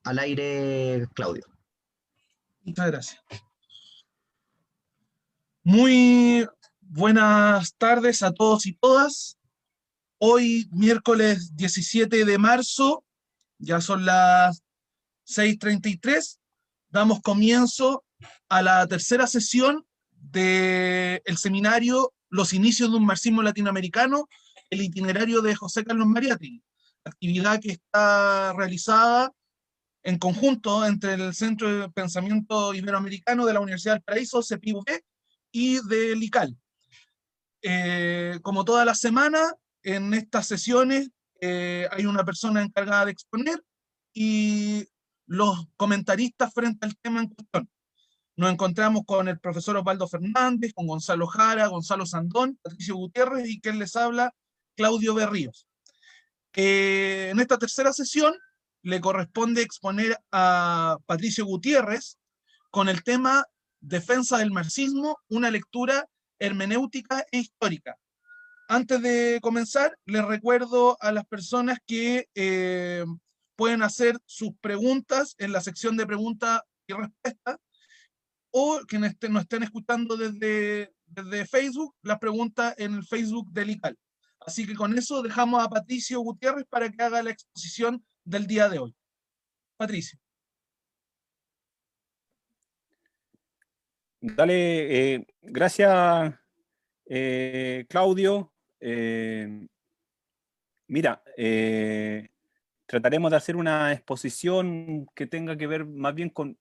al aire, Claudio. Muchas gracias. Muy buenas tardes a todos y todas. Hoy, miércoles 17 de marzo, ya son las 6:33, damos comienzo a la tercera sesión del seminario Los inicios de un marxismo latinoamericano, el itinerario de José Carlos Mariátegui, actividad que está realizada en conjunto entre el Centro de Pensamiento Iberoamericano de la Universidad del Paraíso, CEPIUB, y del ICAL. Como toda la semana, en estas sesiones hay una persona encargada de exponer y los comentaristas frente al tema en cuestión. Nos encontramos con el profesor Osvaldo Fernández, con Gonzalo Jara, Gonzalo Sandón, Patricio Gutiérrez y quien les habla, Claudio Berríos. En esta tercera sesión le corresponde exponer a Patricio Gutiérrez con el tema Defensa del marxismo, una lectura hermenéutica e histórica. Antes de comenzar, les recuerdo a las personas que pueden hacer sus preguntas en la sección de preguntas y respuestas, o quienes nos estén escuchando desde Facebook, las preguntas en el Facebook del ICAL. Así que con eso dejamos a Patricio Gutiérrez para que haga la exposición del día de hoy. Patricio. Dale, gracias, Claudio. Mira, trataremos de hacer una exposición que tenga que ver más bien con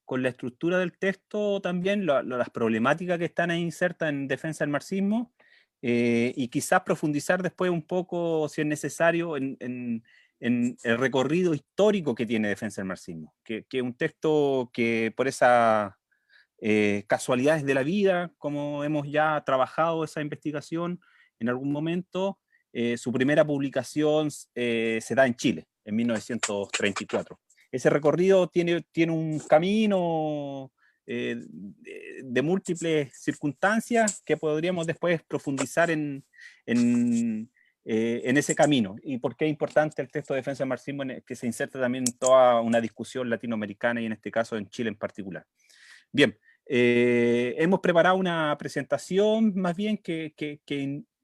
la estructura del texto también, las problemáticas que están ahí insertas en defensa del marxismo, y quizás profundizar después un poco, si es necesario, en el recorrido histórico que tiene defensa del marxismo, que es un texto que por esas casualidades de la vida, como hemos ya trabajado esa investigación en algún momento, su primera publicación se da en Chile, en 1934. Ese recorrido tiene un camino de múltiples circunstancias que podríamos después profundizar en ese camino. Y por qué es importante el texto de defensa del marxismo, que se inserta también en toda una discusión latinoamericana y en este caso en Chile en particular. Bien, hemos preparado una presentación más bien que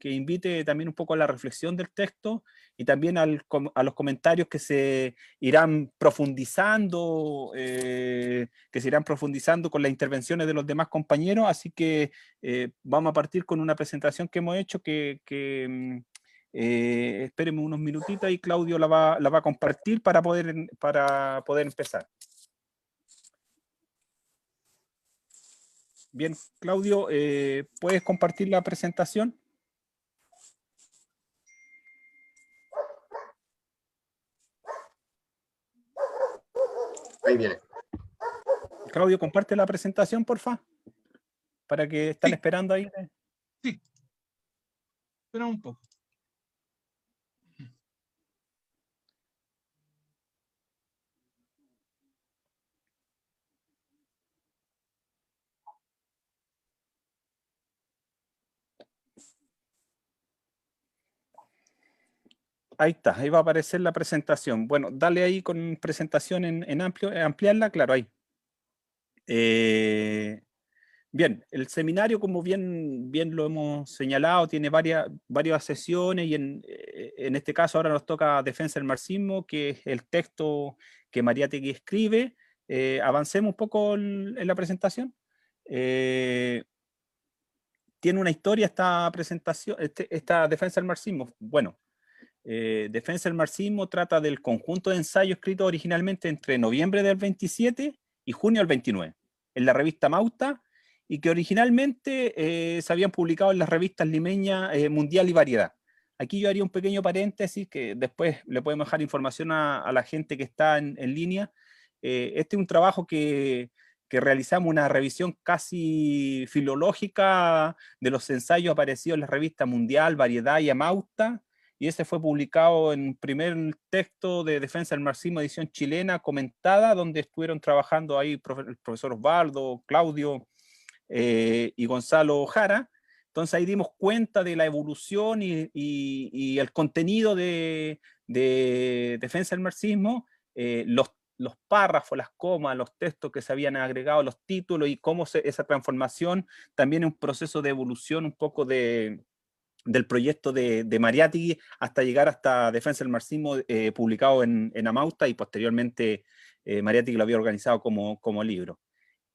invite también un poco a la reflexión del texto y también a los comentarios que se irán profundizando, con las intervenciones de los demás compañeros. Así que vamos a partir con una presentación que hemos hecho espérenme unos minutitos y Claudio la va a compartir para poder empezar. Bien, Claudio, ¿puedes compartir la presentación? Ahí viene. Claudio, comparte la presentación, porfa, para que están esperando ahí. Sí. Espera un poco. Ahí está, ahí va a aparecer la presentación. Bueno, dale ahí con presentación en amplio, ampliarla, claro, ahí. Bien, el seminario, como bien lo hemos señalado, tiene varias sesiones y en este caso ahora nos toca Defensa del marxismo, que es el texto que Mariátegui escribe. Avancemos un poco en la presentación. Tiene una historia esta presentación, esta Defensa del marxismo. Bueno, Defensa del marxismo trata del conjunto de ensayos escritos originalmente entre noviembre del 27 y junio del 29 en la revista Mauta, y que originalmente se habían publicado en las revistas limeñas Mundial y Variedad. Aquí yo haría un pequeño paréntesis que después le podemos dejar información a la gente que está en línea. Este es un trabajo que realizamos, una revisión casi filológica de los ensayos aparecidos en las revistas Mundial, Variedad y Amauta, y ese fue publicado en primer texto de Defensa del marxismo, edición chilena, comentada, donde estuvieron trabajando ahí el profesor Osvaldo, Claudio y Gonzalo Jara. Entonces ahí dimos cuenta de la evolución y el contenido de Defensa del marxismo, los los párrafos, las comas, los textos que se habían agregado, los títulos y cómo esa transformación también es un proceso de evolución un poco del proyecto de Mariátegui hasta llegar hasta Defensa del Marxismo, publicado en Amauta, y posteriormente Mariátegui lo había organizado como libro.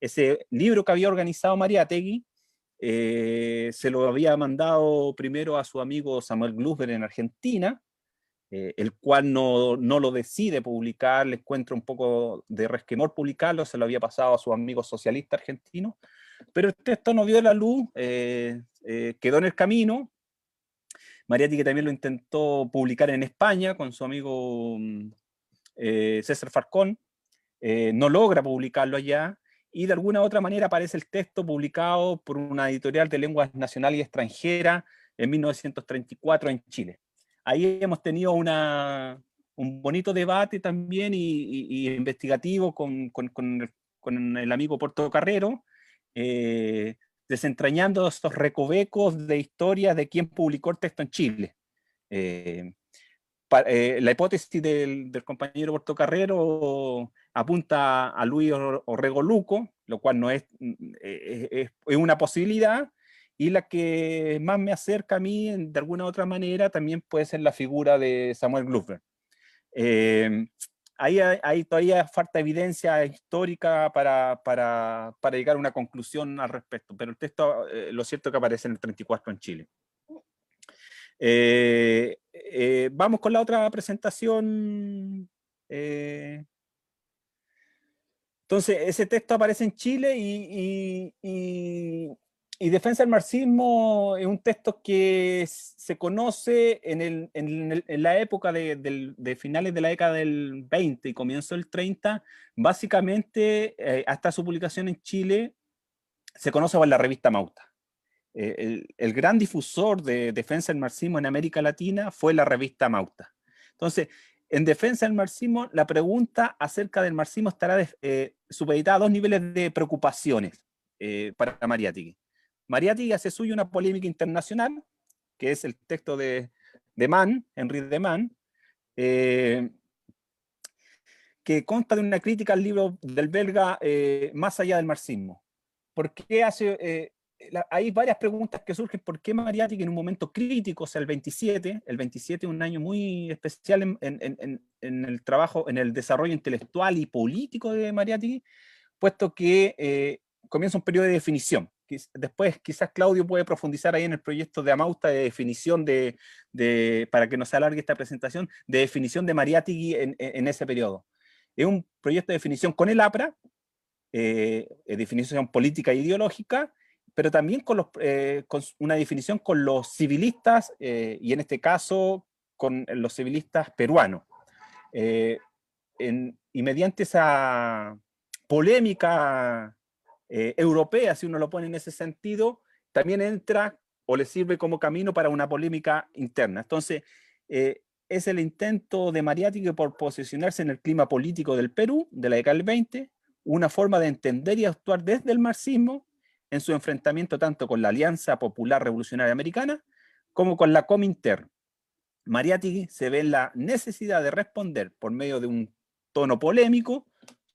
Ese libro que había organizado Mariátegui se lo había mandado primero a su amigo Samuel Glusber en Argentina, el cual no lo decide publicar, le encuentra un poco de resquemor publicarlo, se lo había pasado a su amigo socialista argentino, pero el texto no vio la luz, quedó en el camino. Mariátegui también lo intentó publicar en España con su amigo César Falcón, no logra publicarlo allá, y de alguna u otra manera aparece el texto publicado por una editorial de lenguas nacional y extranjera en 1934 en Chile. Ahí hemos tenido un bonito debate también y investigativo con el amigo Portocarrero, desentrañando estos recovecos de historias de quién publicó el texto en Chile. La hipótesis del compañero Portocarrero apunta a Luis Orrego Luco, lo cual no es una posibilidad, y la que más me acerca a mí, de alguna u otra manera, también puede ser la figura de Samuel Glusber. Ahí todavía falta evidencia histórica para llegar a una conclusión al respecto, pero el texto, lo cierto es que aparece en el 34 en Chile. Vamos con la otra presentación. Entonces, ese texto aparece en Chile y Defensa del Marxismo es un texto que se conoce en la época de finales de la década del 20 y comienzo del 30, básicamente hasta su publicación en Chile se conoce por la revista Mauta. El gran difusor de Defensa del Marxismo en América Latina fue la revista Mauta. Entonces, en Defensa del Marxismo, la pregunta acerca del marxismo estará supeditada a dos niveles de preocupaciones para Mariátegui. Mariátegui hace suyo una polémica internacional, que es el texto de Mann, Henri de Mann, que consta de una crítica al libro del belga Más allá del marxismo. ¿Por qué hace...? Hay varias preguntas que surgen. ¿Por qué Mariátegui en un momento crítico, o sea, el 27 es un año muy especial en el trabajo, en el desarrollo intelectual y político de Mariátegui, puesto que comienza un periodo de definición? Después quizás Claudio puede profundizar ahí en el proyecto de Amauta de definición para que no se alargue esta presentación, de definición de Mariátegui en ese periodo. Es un proyecto de definición con el APRA, definición política e ideológica, pero también con una definición con los civilistas, y en este caso con los civilistas peruanos. Y mediante esa polémica europea, si uno lo pone en ese sentido, también entra o le sirve como camino para una polémica interna. Entonces, es el intento de Mariátegui por posicionarse en el clima político del Perú de la década del 20, una forma de entender y actuar desde el marxismo en su enfrentamiento tanto con la Alianza Popular Revolucionaria Americana como con la Comintern. Mariátegui se ve en la necesidad de responder por medio de un tono polémico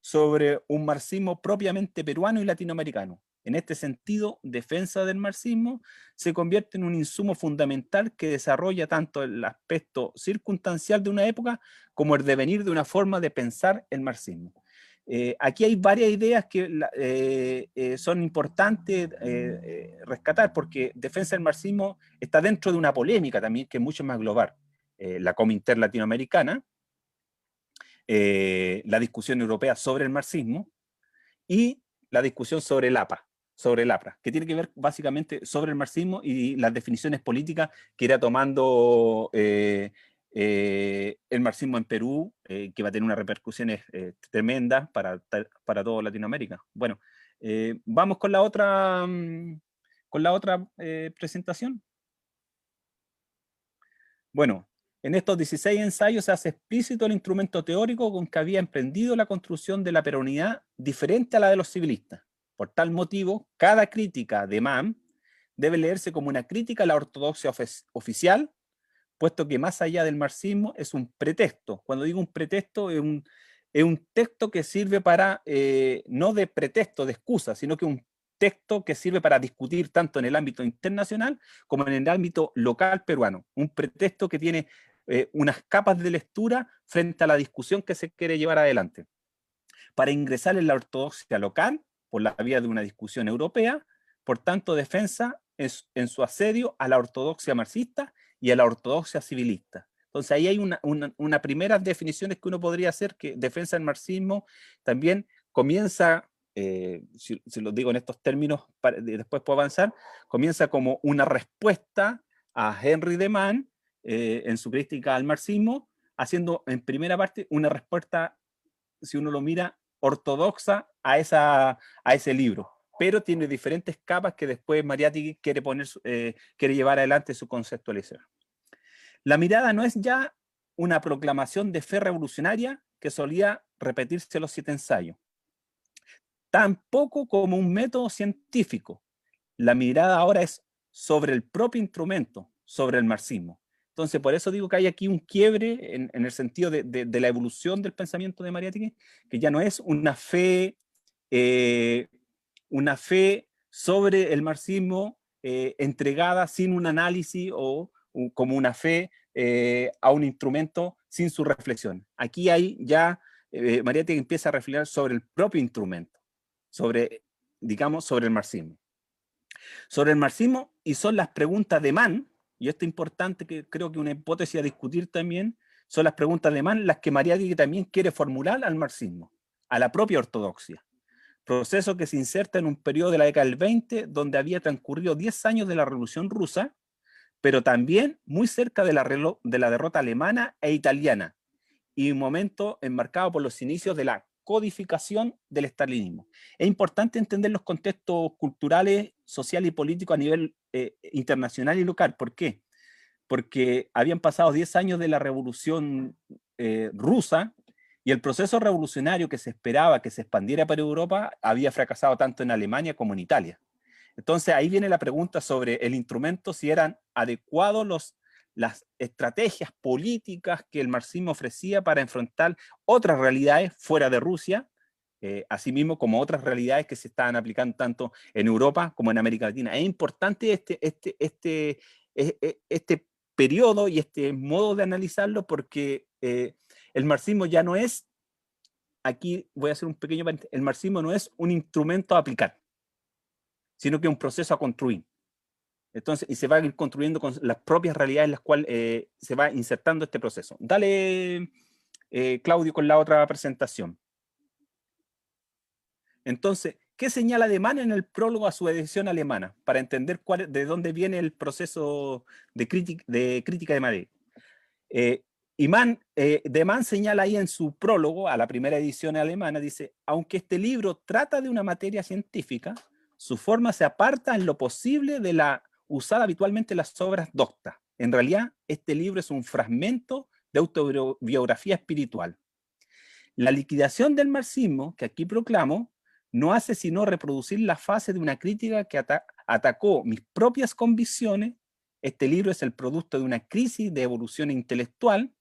sobre un marxismo propiamente peruano y latinoamericano. En este sentido, Defensa del Marxismo se convierte en un insumo fundamental que desarrolla tanto el aspecto circunstancial de una época como el devenir de una forma de pensar el marxismo. Aquí hay varias ideas que son importantes rescatar, porque Defensa del Marxismo está dentro de una polémica también que es mucho más global. La Comintern latinoamericana, la discusión europea sobre el marxismo y la discusión sobre el APRA, que tiene que ver básicamente sobre el marxismo y las definiciones políticas que irá tomando el marxismo en Perú, que va a tener unas repercusiones tremendas para toda Latinoamérica. Bueno, vamos con la otra presentación. Bueno, en estos 16 ensayos se hace explícito el instrumento teórico con que había emprendido la construcción de la peronidad diferente a la de los civilistas. Por tal motivo, cada crítica de Mann debe leerse como una crítica a la ortodoxia oficial, puesto que más allá del marxismo es un pretexto. Cuando digo un pretexto, es es un texto que sirve para, no de pretexto, de excusa, sino que un texto que sirve para discutir tanto en el ámbito internacional como en el ámbito local peruano. Un pretexto que tiene unas capas de lectura frente a la discusión que se quiere llevar adelante. Para ingresar en la ortodoxia local, por la vía de una discusión europea, por tanto, defensa en su asedio a la ortodoxia marxista y a la ortodoxia civilista. Entonces ahí hay una primera definiciones que uno podría hacer, que defensa del marxismo también comienza, si lo digo en estos términos, después puedo avanzar, comienza como una respuesta a Henry de Man en su crítica al marxismo, haciendo en primera parte una respuesta, si uno lo mira, ortodoxa a ese libro, pero tiene diferentes capas que después Mariátegui quiere llevar adelante su conceptualización. La mirada no es ya una proclamación de fe revolucionaria que solía repetirse los 7 ensayos, tampoco como un método científico. La mirada ahora es sobre el propio instrumento, sobre el marxismo. Entonces, por eso digo que hay aquí un quiebre en el sentido de la evolución del pensamiento de Mariátegui, que ya no es una fe sobre el marxismo entregada sin un análisis o como una fe a un instrumento sin su reflexión. Aquí hay ya, Mariátegui empieza a reflexionar sobre el propio instrumento, digamos, sobre el marxismo. Sobre el marxismo, y son las preguntas de Mann, y esto es importante, que creo que una hipótesis a discutir también, son las preguntas de Mann las que Mariátegui también quiere formular al marxismo, a la propia ortodoxia. Proceso que se inserta en un periodo de la década del 20, donde había transcurrido 10 años de la Revolución Rusa, pero también muy cerca de la derrota alemana e italiana, y un momento enmarcado por los inicios de la codificación del estalinismo. Es importante entender los contextos culturales, sociales y políticos a nivel internacional y local. ¿Por qué? Porque habían pasado 10 años de la Revolución rusa y el proceso revolucionario que se esperaba que se expandiera para Europa había fracasado tanto en Alemania como en Italia. Entonces ahí viene la pregunta sobre el instrumento, si eran adecuados las estrategias políticas que el marxismo ofrecía para enfrentar otras realidades fuera de Rusia, asimismo como otras realidades que se estaban aplicando tanto en Europa como en América Latina. Es importante este periodo y este modo de analizarlo porque el marxismo ya no es, aquí voy a hacer un pequeño paréntesis, el marxismo no es un instrumento a aplicar, sino que es un proceso a construir. Entonces, y se va a ir construyendo con las propias realidades en las cuales se va insertando este proceso. Dale, Claudio, con la otra presentación. Entonces, ¿qué señala de Mann en el prólogo a su edición alemana? Para entender de dónde viene el proceso de crítica de Madrid. Y de Mann señala ahí en su prólogo a la primera edición alemana, dice, aunque este libro trata de una materia científica, su forma se aparta en lo posible de la usada habitualmente en las obras doctas. En realidad, este libro es un fragmento de autobiografía espiritual. La liquidación del marxismo, que aquí proclamo, no hace sino reproducir la fase de una crítica que atacó mis propias convicciones. Este libro es el producto de una crisis de evolución intelectual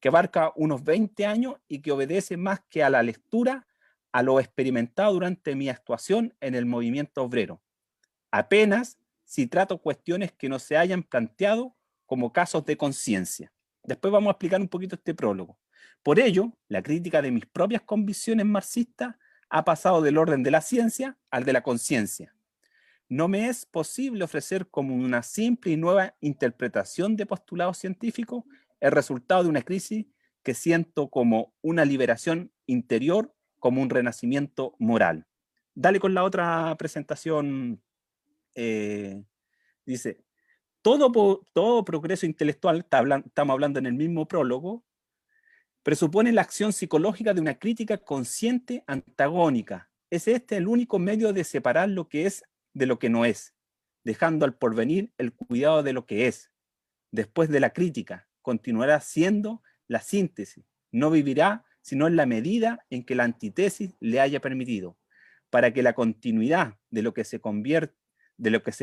que abarca unos 20 años y que obedece más que a la lectura, a lo experimentado durante mi actuación en el movimiento obrero. Apenas si trato cuestiones que no se hayan planteado como casos de conciencia. Después vamos a explicar un poquito este prólogo. Por ello, la crítica de mis propias convicciones marxistas ha pasado del orden de la ciencia al de la conciencia. No me es posible ofrecer como una simple y nueva interpretación de postulados científicos el resultado de una crisis que siento como una liberación interior, como un renacimiento moral. Dale con la otra presentación. Dice, todo progreso intelectual, estamos hablando en el mismo prólogo, presupone la acción psicológica de una crítica consciente antagónica. Es este el único medio de separar lo que es de lo que no es, dejando al porvenir el cuidado de lo que es. Después de la crítica, continuará siendo la síntesis. No vivirá sino en la medida en que la antítesis le haya permitido, para que la continuidad de lo que se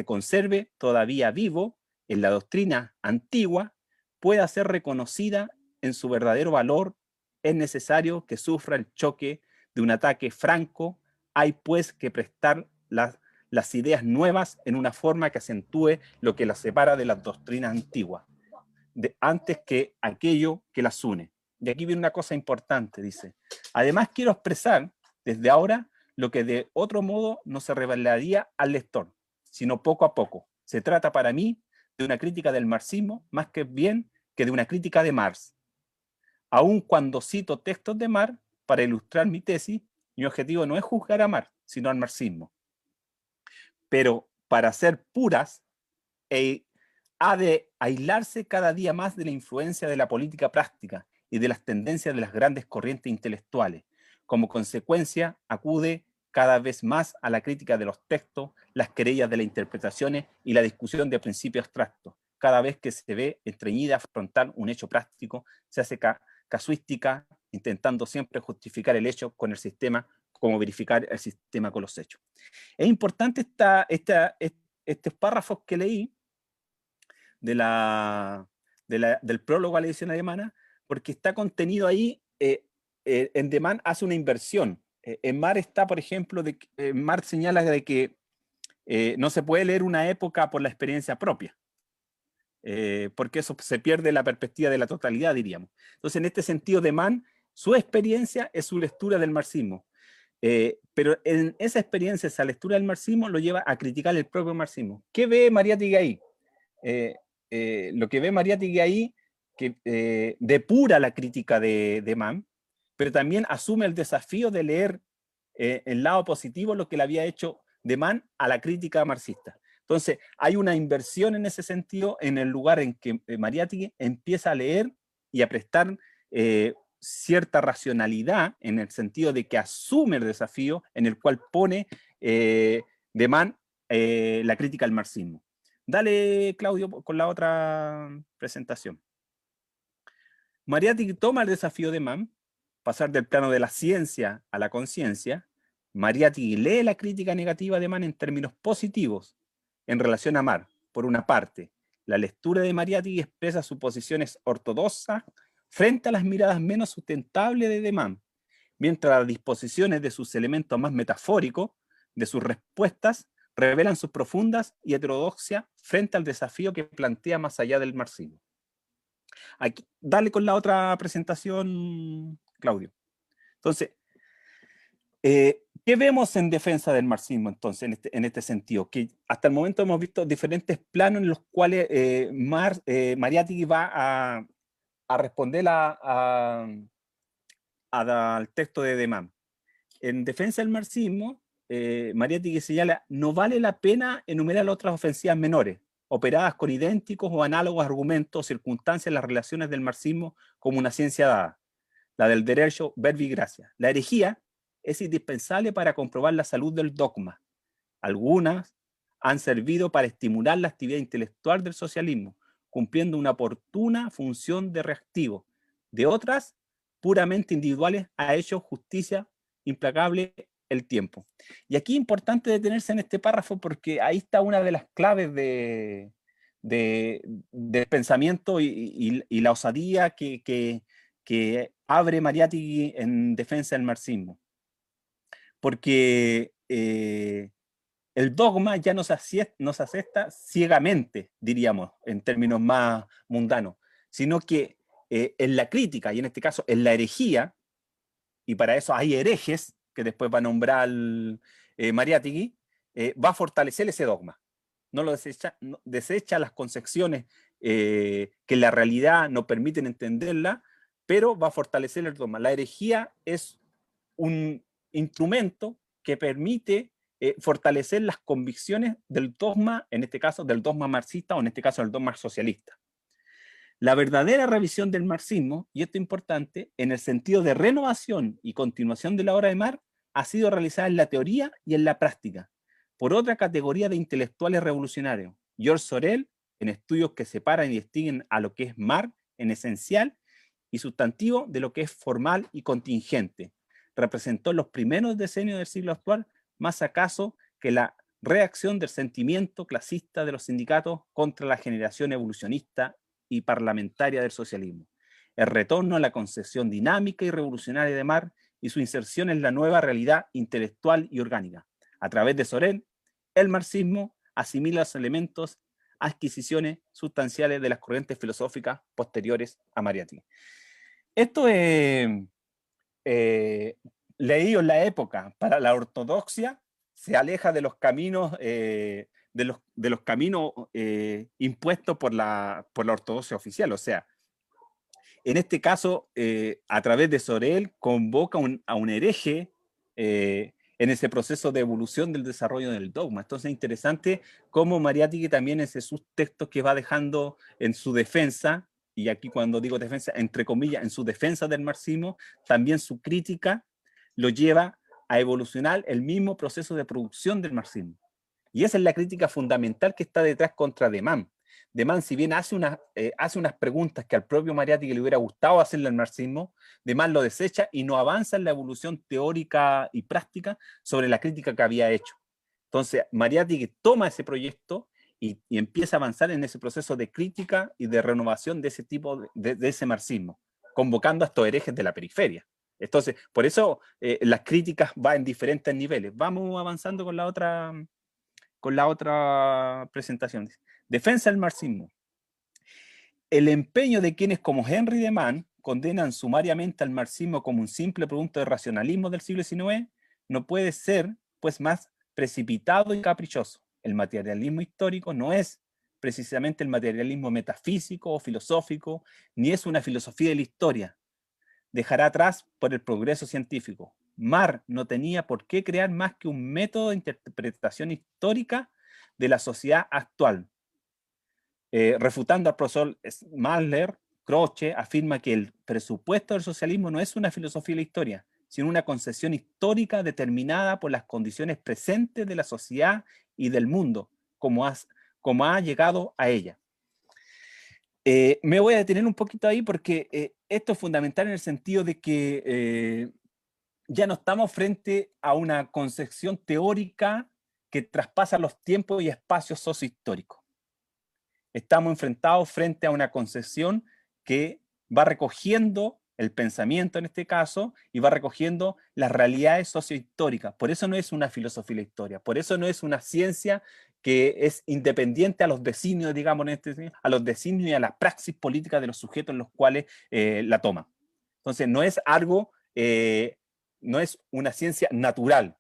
conserve todavía vivo en la doctrina antigua pueda ser reconocida en su verdadero valor es necesario que sufra el choque de un ataque franco, hay pues que prestar las ideas nuevas en una forma que acentúe lo que las separa de las doctrinas antiguas, antes que aquello que las une. Y aquí viene una cosa importante, dice. Además quiero expresar desde ahora lo que de otro modo no se revelaría al lector, sino poco a poco. Se trata para mí de una crítica del marxismo más que bien que de una crítica de Marx. Aun cuando cito textos de Marx para ilustrar mi tesis, mi objetivo no es juzgar a Marx, sino al marxismo. Pero para ser puras, ha de aislarse cada día más de la influencia de la política práctica y de las tendencias de las grandes corrientes intelectuales. Como consecuencia, acude cada vez más a la crítica de los textos, las querellas de las interpretaciones y la discusión de principios abstractos. Cada vez que se ve estreñida a afrontar un hecho práctico, se hace casuística, intentando siempre justificar el hecho con el sistema, como verificar el sistema con los hechos. Es importante estos párrafos que leí del prólogo a la edición alemana, porque está contenido ahí, en Demann hace una inversión. En Marx está, por ejemplo, Marx señala de que no se puede leer una época por la experiencia propia, porque eso se pierde la perspectiva de la totalidad, diríamos. Entonces, en este sentido, Demann, su experiencia es su lectura del marxismo. Pero en esa experiencia, esa lectura del marxismo, lo lleva a criticar el propio marxismo. ¿Qué ve Mariátegui ahí? Lo que ve Mariátegui ahí, que depura la crítica de Mann, pero también asume el desafío de leer el lado positivo, lo que le había hecho de Mann a la crítica marxista. Entonces, hay una inversión en ese sentido en el lugar en que Mariátegui empieza a leer y a prestar cierta racionalidad, en el sentido de que asume el desafío en el cual pone de Mann la crítica al marxismo. Dale, Claudio, con la otra presentación. Mariátegui toma el desafío de Mann, pasar del plano de la ciencia a la conciencia. Mariátegui lee la crítica negativa de Mann en términos positivos en relación a Marx. Por una parte, la lectura de Mariátegui expresa sus posiciones ortodoxas frente a las miradas menos sustentables de Mann, mientras las disposiciones de sus elementos más metafóricos, de sus respuestas, revelan sus profundas y heterodoxia frente al desafío que plantea más allá del marxismo. Aquí, dale con la otra presentación, Claudio. Entonces, ¿qué vemos en defensa del marxismo entonces en este sentido? Que hasta el momento hemos visto diferentes planos en los cuales Mariátegui va a responder al texto de Mann. En defensa del marxismo, Mariátegui señala, no vale la pena enumerar otras ofensivas menores, operadas con idénticos o análogos argumentos o circunstancias en las relaciones del marxismo como una ciencia dada, la del derecho verbi gracia. La herejía es indispensable para comprobar la salud del dogma. Algunas han servido para estimular la actividad intelectual del socialismo, cumpliendo una oportuna función de reactivo. De otras, puramente individuales, ha hecho justicia implacable el tiempo. Y aquí es importante detenerse en este párrafo porque ahí está una de las claves del pensamiento y la osadía que abre Mariátegui en defensa del marxismo. Porque el dogma ya no se acepta ciegamente, diríamos, en términos más mundanos, sino que en la crítica, y en este caso en la herejía, y para eso hay herejes, que después va a nombrar Mariátegui, va a fortalecer ese dogma. No lo desecha, no, desecha las concepciones que la realidad no permiten entenderla, pero va a fortalecer el dogma. La herejía es un instrumento que permite fortalecer las convicciones del dogma, en este caso del dogma marxista o en este caso del dogma socialista. La verdadera revisión del marxismo, y esto es importante, en el sentido de renovación y continuación de la obra de Marx, ha sido realizada en la teoría y en la práctica, por otra categoría de intelectuales revolucionarios, George Sorel, en estudios que separan y distinguen a lo que es Marx en esencial y sustantivo de lo que es formal y contingente. Representó en los primeros decenios del siglo actual, más acaso que la reacción del sentimiento clasista de los sindicatos contra la generación evolucionista y parlamentaria del socialismo. el retorno a la concepción dinámica y revolucionaria de Marx y su inserción en la nueva realidad intelectual y orgánica. A través de Sorel, el marxismo asimila los elementos, adquisiciones sustanciales de las corrientes filosóficas posteriores a Mariátegui. Esto es leído en la época para la ortodoxia, se aleja de los caminos, de los caminos impuestos por la ortodoxia oficial. O sea, en este caso, a través de Sorel, convoca a un hereje en ese proceso de evolución del desarrollo del dogma. Entonces es interesante cómo Mariátegui también en sus textos que va dejando en su defensa, y aquí cuando digo defensa, entre comillas, en su defensa del marxismo, también su crítica lo lleva a evolucionar el mismo proceso de producción del marxismo. Y esa es la crítica fundamental que está detrás contra Deman. Deman, si bien hace unas preguntas que al propio Mariátegui le hubiera gustado hacerle al marxismo, Deman lo desecha y no avanza en la evolución teórica y práctica sobre la crítica que había hecho. Entonces, Mariátegui toma ese proyecto y empieza a avanzar en ese proceso de crítica y de renovación de ese tipo de ese marxismo, convocando a estos herejes de la periferia. Entonces, por eso las críticas van en diferentes niveles. Vamos avanzando con la otra presentación. Defensa del marxismo. El empeño de quienes como Henry Deman condenan sumariamente al marxismo como un simple producto de racionalismo del siglo XIX no puede ser, pues, más precipitado y caprichoso. El materialismo histórico no es precisamente el materialismo metafísico o filosófico, ni es una filosofía de la historia. Dejará atrás por el progreso científico. Marx no tenía por qué crear más que un método de interpretación histórica de la sociedad actual. Refutando al profesor Mahler, Croce afirma que el presupuesto del socialismo no es una filosofía de la historia, sino una concepción histórica determinada por las condiciones presentes de la sociedad y del mundo, como ha llegado a ella. Me voy a detener un poquito ahí porque esto es fundamental en el sentido de que ya no estamos frente a una concepción teórica que traspasa los tiempos y espacios sociohistóricos. Estamos enfrentados frente a una concepción que va recogiendo el pensamiento en este caso y va recogiendo las realidades sociohistóricas. Por eso no es una filosofía de la historia, por eso no es una ciencia que es independiente a los designios, digamos, a los designios y a la praxis política de los sujetos en los cuales la toma. Entonces no es algo, no es una ciencia natural.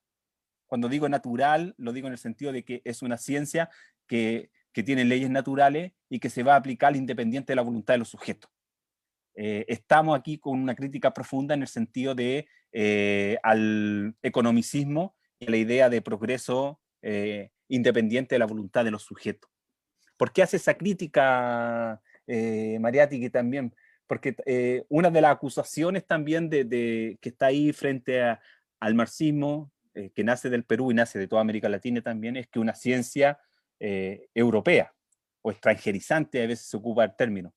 Cuando digo natural, lo digo en el sentido de que es una ciencia que tiene leyes naturales y que se va a aplicar independiente de la voluntad de los sujetos. Estamos aquí con una crítica profunda en el sentido de al economicismo y a la idea de progreso independiente de la voluntad de los sujetos. ¿Por qué hace esa crítica Mariátegui también? Porque una de las acusaciones también que está ahí frente al marxismo, que nace del Perú y nace de toda América Latina también, es que una ciencia europea o extranjerizante, a veces se ocupa el término.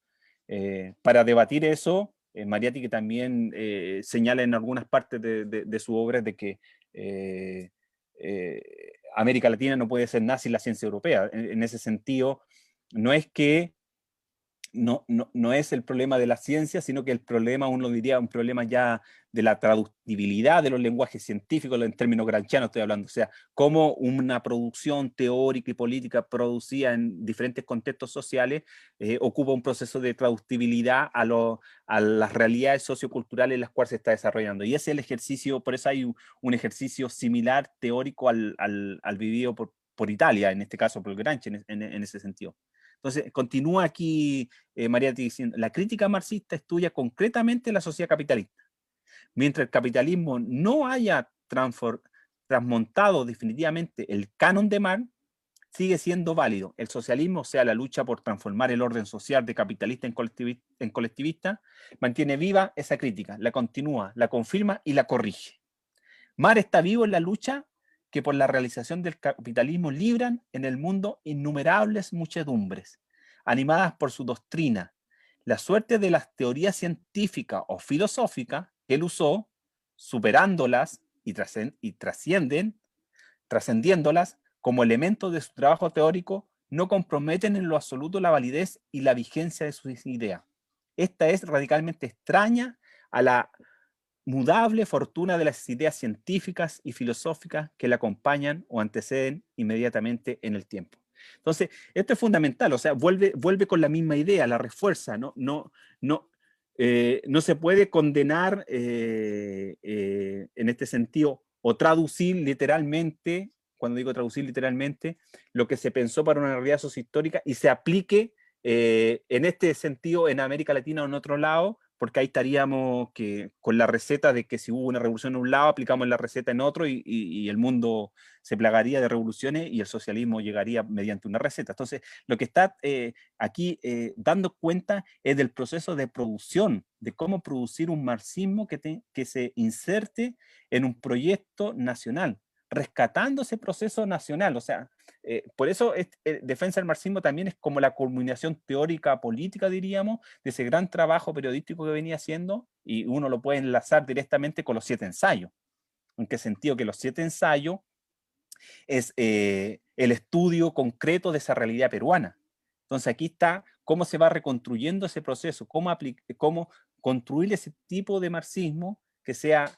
Para debatir eso, Mariátegui también señala en algunas partes de su obra de que América Latina no puede ser nada sin la ciencia europea. En ese sentido, no es que no es el problema de la ciencia, sino que el problema, uno diría, un problema ya de la traductibilidad de los lenguajes científicos, en términos gramscianos estoy hablando, o sea, cómo una producción teórica y política producida en diferentes contextos sociales ocupa un proceso de traductibilidad a las realidades socioculturales en las cuales se está desarrollando. Y ese es el ejercicio, por eso hay un ejercicio similar teórico al vivido por Italia, en este caso por Gramsci, en ese sentido. Entonces, continúa aquí Mariátegui diciendo, la crítica marxista estudia concretamente la sociedad capitalista. Mientras el capitalismo no haya transmontado definitivamente el canon de Marx, sigue siendo válido. El socialismo, o sea, la lucha por transformar el orden social de capitalista en colectivista, mantiene viva esa crítica, la continúa, la confirma y la corrige. Marx está vivo en la lucha que por la realización del capitalismo libran en el mundo innumerables muchedumbres, animadas por su doctrina. La suerte de las teorías científicas o filosóficas que él usó, superándolas y trascendiéndolas como elementos de su trabajo teórico, no comprometen en lo absoluto la validez y la vigencia de sus ideas. esta es radicalmente extraña a la mudable fortuna de las ideas científicas y filosóficas que la acompañan o anteceden inmediatamente en el tiempo. Entonces, esto es fundamental, o sea, vuelve con la misma idea, la refuerza, no se puede condenar en este sentido o traducir literalmente, cuando digo traducir literalmente, lo que se pensó para una realidad sociohistórica y se aplique en este sentido en América Latina o en otro lado, porque ahí estaríamos con la receta de que si hubo una revolución en un lado, aplicamos la receta en otro y el mundo se plagaría de revoluciones y el socialismo llegaría mediante una receta. Entonces, lo que está aquí dando cuenta es del proceso de producción, de cómo producir un marxismo que se inserte en un proyecto nacional, rescatando ese proceso nacional. O sea, por eso Defensa del Marxismo también es como la culminación teórica política, diríamos, de ese gran trabajo periodístico que venía haciendo, y uno lo puede enlazar directamente con los 7 ensayos. ¿En qué sentido? Que los 7 ensayos es el estudio concreto de esa realidad peruana. Entonces aquí está cómo se va reconstruyendo ese proceso, cómo construir ese tipo de marxismo que sea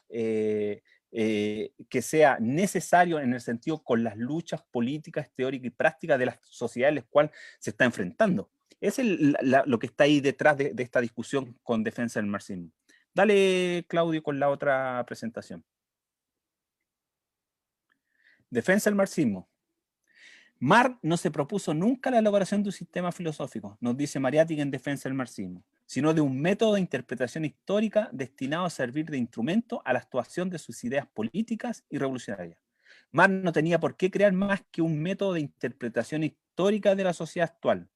necesario en el sentido con las luchas políticas, teóricas y prácticas de las sociedades en las cuales se está enfrentando. Es lo que está ahí detrás de esta discusión con defensa del marxismo. Dale, Claudio, con la otra presentación. Defensa del marxismo. Marx no se propuso nunca la elaboración de un sistema filosófico, nos dice Mariátegui en Defensa del Marxismo, sino de un método de interpretación histórica destinado a servir de instrumento a la actuación de sus ideas políticas y revolucionarias. Marx no tenía por qué crear más que un método de interpretación histórica de la sociedad actual.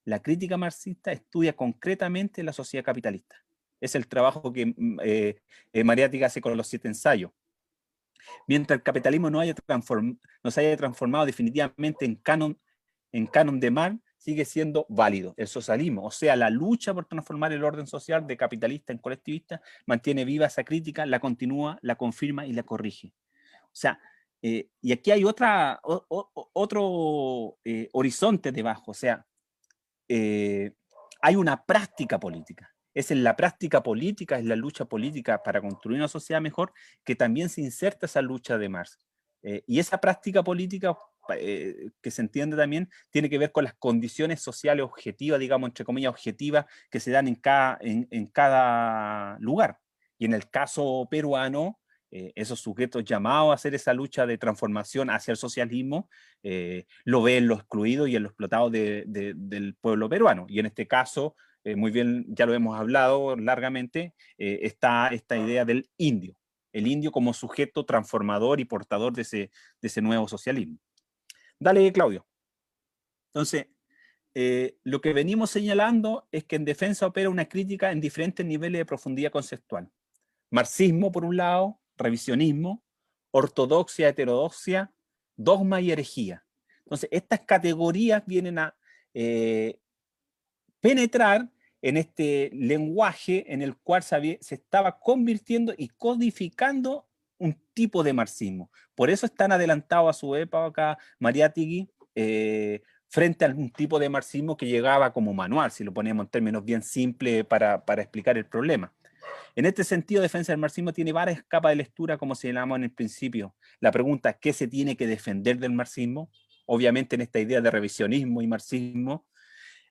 La crítica marxista estudia concretamente la sociedad capitalista. Es el trabajo que Mariátegui hace con los 7 ensayos. Mientras el capitalismo no se haya transformado definitivamente en canon de Marx, sigue siendo válido el socialismo. O sea, la lucha por transformar el orden social de capitalista en colectivista mantiene viva esa crítica, la continúa, la confirma y la corrige. O sea, y aquí hay otro horizonte debajo. O sea, hay una práctica política. Es en la práctica política, es la lucha política para construir una sociedad mejor, que también se inserta esa lucha de Marx. Y esa práctica política, que se entiende también, tiene que ver con las condiciones sociales objetivas, digamos, entre comillas, objetivas, que se dan en cada lugar. Y en el caso peruano, esos sujetos llamados a hacer esa lucha de transformación hacia el socialismo, lo ve en lo excluido y en lo explotado del pueblo peruano. Y en este caso, muy bien, ya lo hemos hablado largamente, está esta idea del indio, el indio como sujeto transformador y portador de ese nuevo socialismo. Dale, Claudio. Entonces, lo que venimos señalando es que en defensa opera una crítica en diferentes niveles de profundidad conceptual. Marxismo, por un lado, revisionismo, ortodoxia, heterodoxia, dogma y herejía. Entonces, estas categorías vienen a penetrar en este lenguaje en el cual se estaba convirtiendo y codificando un tipo de marxismo. Por eso están adelantados a su época Mariátegui frente a un tipo de marxismo que llegaba como manual, si lo ponemos en términos bien simples para explicar el problema. En este sentido, Defensa del Marxismo tiene varias capas de lectura, como señalamos en el principio. La pregunta, ¿qué se tiene que defender del marxismo? Obviamente en esta idea de revisionismo y marxismo.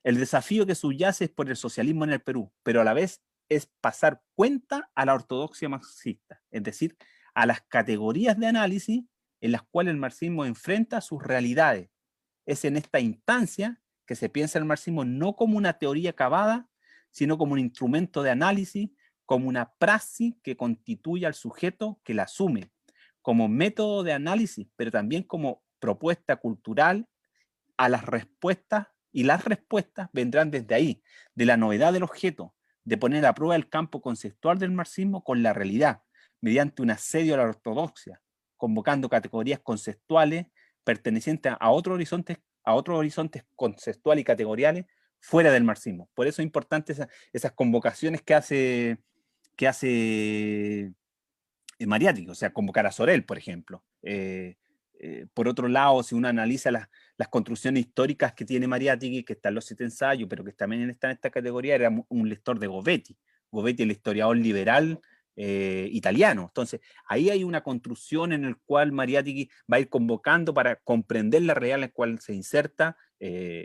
El desafío que subyace es por el socialismo en el Perú, pero a la vez es pasar cuenta a la ortodoxia marxista, es decir, a las categorías de análisis en las cuales el marxismo enfrenta sus realidades. Es en esta instancia que se piensa el marxismo no como una teoría acabada, sino como un instrumento de análisis, como una praxis que constituye al sujeto que la asume, como método de análisis, pero también como propuesta cultural a las respuestas, y las respuestas vendrán desde ahí, de la novedad del objeto, de poner a prueba el campo conceptual del marxismo con la realidad, mediante un asedio a la ortodoxia, convocando categorías conceptuales pertenecientes a otros horizontes conceptuales y categoriales fuera del marxismo. Por eso es importante esas convocaciones que hace Mariátegui, o sea, convocar a Sorel, por ejemplo. Por otro lado, si uno analiza las construcciones históricas que tiene Mariátegui, que están los 7 ensayos, pero que también está en esta categoría, era un lector de Govetti. Govetti, el historiador liberal italiano. Entonces, ahí hay una construcción en la cual Mariátegui va a ir convocando para comprender la realidad en la cual se inserta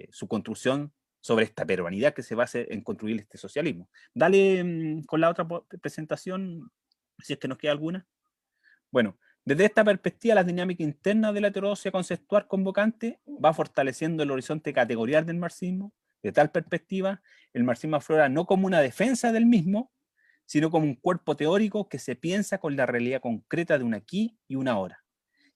su construcción sobre esta peruanidad que se basa en construir este socialismo. Dale con la otra presentación, si es que nos queda alguna. Bueno, desde esta perspectiva, la dinámica interna de la heterodoxia conceptual convocante va fortaleciendo el horizonte categorial del marxismo. De tal perspectiva, el marxismo aflora no como una defensa del mismo, sino como un cuerpo teórico que se piensa con la realidad concreta de un aquí y una ahora.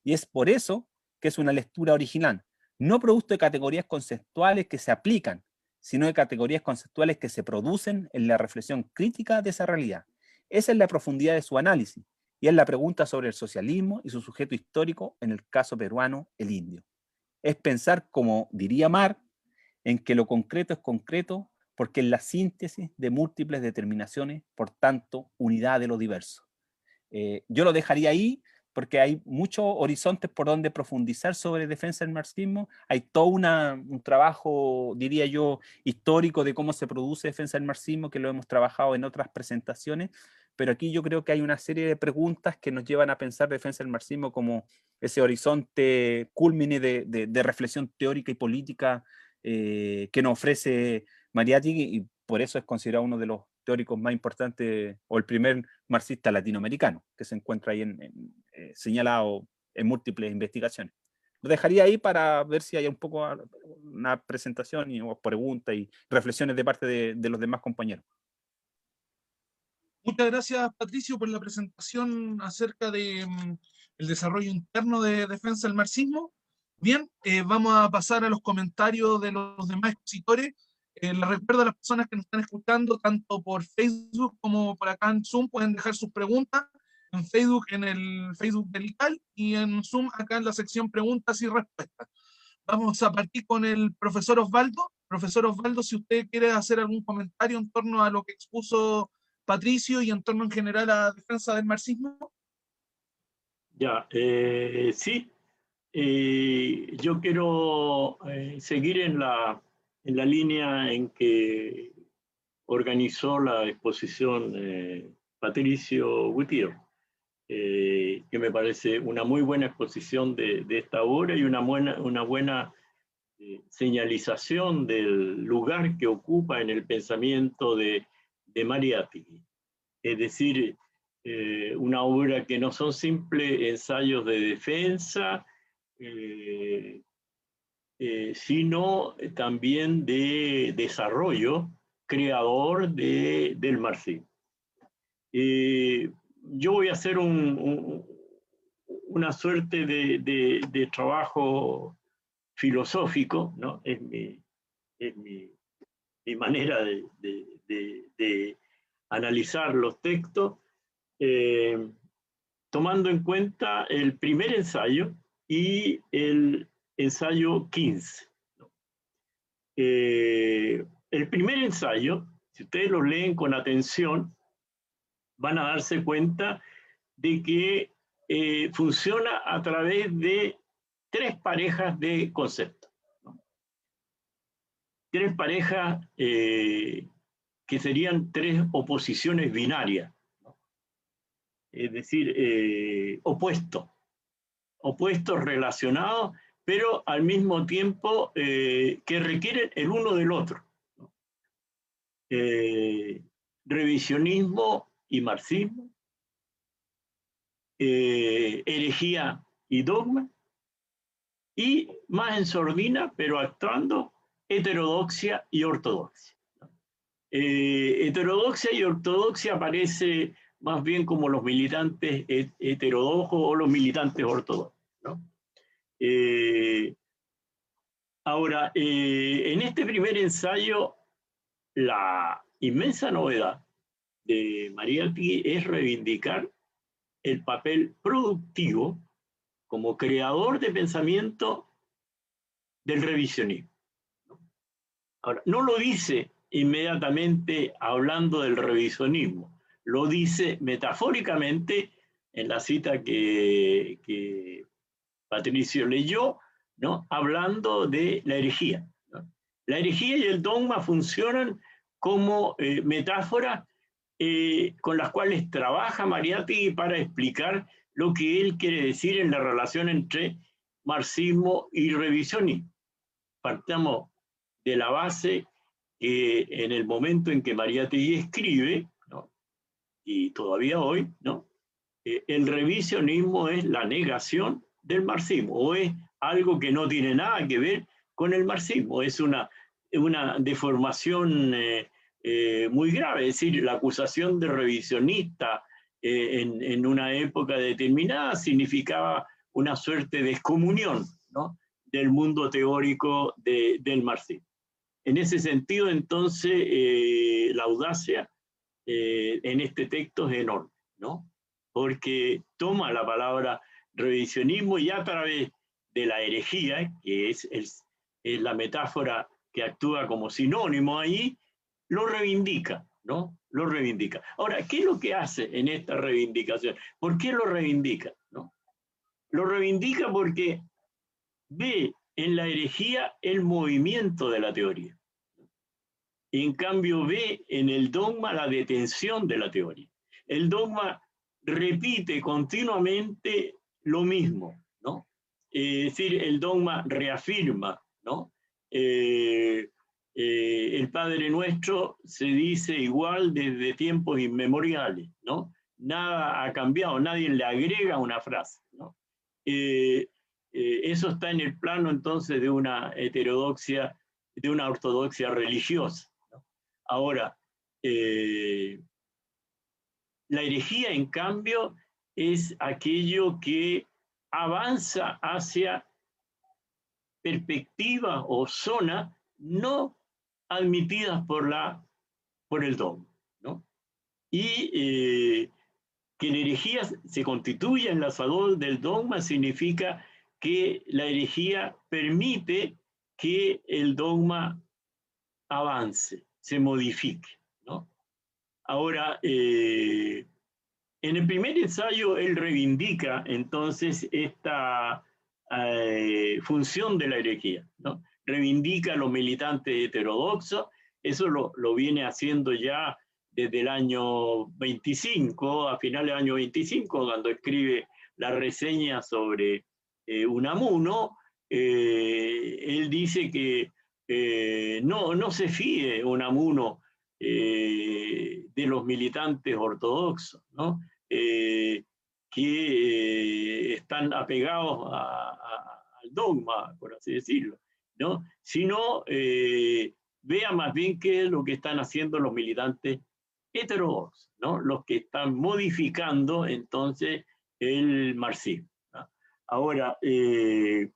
Y es por eso que es una lectura original, no producto de categorías conceptuales que se aplican, sino de categorías conceptuales que se producen en la reflexión crítica de esa realidad. Esa es la profundidad de su análisis, y es la pregunta sobre el socialismo y su sujeto histórico, en el caso peruano, el indio. Es pensar, como diría Marx, en que lo concreto es concreto porque es la síntesis de múltiples determinaciones, por tanto, unidad de lo diverso. Yo lo dejaría ahí porque hay muchos horizontes por donde profundizar sobre defensa del marxismo. Hay todo un trabajo, diría yo, histórico de cómo se produce defensa del marxismo, que lo hemos trabajado en otras presentaciones, pero aquí yo creo que hay una serie de preguntas que nos llevan a pensar defensa del marxismo como ese horizonte culmine de reflexión teórica y política que nos ofrece Mariátegui, y por eso es considerado uno de los teóricos más importantes, o el primer marxista latinoamericano, que se encuentra ahí señalado en múltiples investigaciones. Lo dejaría ahí para ver si hay un poco una presentación o preguntas y reflexiones de parte de los demás compañeros. Muchas gracias, Patricio, por la presentación acerca de el desarrollo interno de defensa del marxismo. Bien, vamos a pasar a los comentarios de los demás expositores. Les recuerdo a las personas que nos están escuchando, tanto por Facebook como por acá en Zoom, pueden dejar sus preguntas en Facebook, en el Facebook del ICAL, y en Zoom, acá en la sección preguntas y respuestas. Vamos a partir con el profesor Osvaldo. Profesor Osvaldo, si usted quiere hacer algún comentario en torno a lo que expuso Patricio y en torno en general a la defensa del marxismo. Ya, sí. Yo quiero seguir en la línea en que organizó la exposición Patricio Gutiérrez, que me parece una muy buena exposición de esta obra y una buena señalización del lugar que ocupa en el pensamiento de Mariátegui. Es decir, una obra que no son simples ensayos de defensa, sino también de desarrollo creador del marxismo. Yo voy a hacer una suerte de trabajo filosófico, ¿no? Es mi manera de analizar los textos, tomando en cuenta el primer ensayo y el ensayo 15. El primer ensayo, si ustedes lo leen con atención, van a darse cuenta de que funciona a través de 3 parejas de conceptos, ¿no? 3 parejas que serían 3 oposiciones binarias, ¿no? Es decir, opuestos relacionados, pero al mismo tiempo que requieren el uno del otro, ¿no? Revisionismo y marxismo, herejía y dogma, y más en sordina, pero actuando, heterodoxia y ortodoxia. Heterodoxia y ortodoxia aparece más bien como los militantes heterodoxos o los militantes ortodoxos, ¿no? Ahora, en este primer ensayo, la inmensa novedad de Mariátegui es reivindicar el papel productivo como creador de pensamiento del revisionismo. Ahora, no lo dice inmediatamente hablando del revisionismo, lo dice metafóricamente en la cita que Patricio leyó, ¿no? Hablando de la herejía, ¿no? La herejía y el dogma funcionan como metáforas con las cuales trabaja Mariátegui para explicar lo que él quiere decir en la relación entre marxismo y revisionismo. Partamos de la base que en el momento en que Mariátegui escribe, ¿no? Y todavía hoy, ¿no? El revisionismo es la negación del marxismo, o es algo que no tiene nada que ver con el marxismo, es una deformación muy grave, es decir, la acusación de revisionista en una época determinada significaba una suerte de excomunión, ¿no? Del mundo teórico del marxismo. En ese sentido, entonces, la audacia en este texto es enorme, ¿no? Porque toma la palabra revisionismo y a través de la herejía, que es la metáfora que actúa como sinónimo ahí, lo reivindica, ¿no? Lo reivindica. Ahora, ¿qué es lo que hace en esta reivindicación? ¿Por qué lo reivindica, ¿no? Lo reivindica porque ve en la herejía el movimiento de la teoría. Y en cambio ve en el dogma la detención de la teoría. El dogma repite continuamente lo mismo, ¿no? Es decir, el dogma reafirma, ¿no? El Padre Nuestro se dice igual desde tiempos inmemoriales, ¿no? Nada ha cambiado, nadie le agrega una frase, ¿no? Eso está en el plano entonces de una heterodoxia, de una ortodoxia religiosa, ¿no? Ahora, la herejía, en cambio, es aquello que avanza hacia perspectivas o zonas no admitidas por el dogma, ¿no? Y que la herejía se constituya enlazador del dogma significa que la herejía permite que el dogma avance, se modifique, ¿no? Ahora, en el primer ensayo él reivindica entonces esta función de la herejía, ¿no? Reivindica a los militantes heterodoxos, eso lo viene haciendo ya desde el año 25, a finales del año 25, cuando escribe la reseña sobre Unamuno. Él dice que no se fíe Unamuno de los militantes ortodoxos, ¿no? Que están apegados al dogma, por así decirlo, ¿no? Sino vea más bien qué es lo que están haciendo los militantes heterodoxos, ¿no? Los que están modificando entonces el marxismo, ¿no? Ahora, en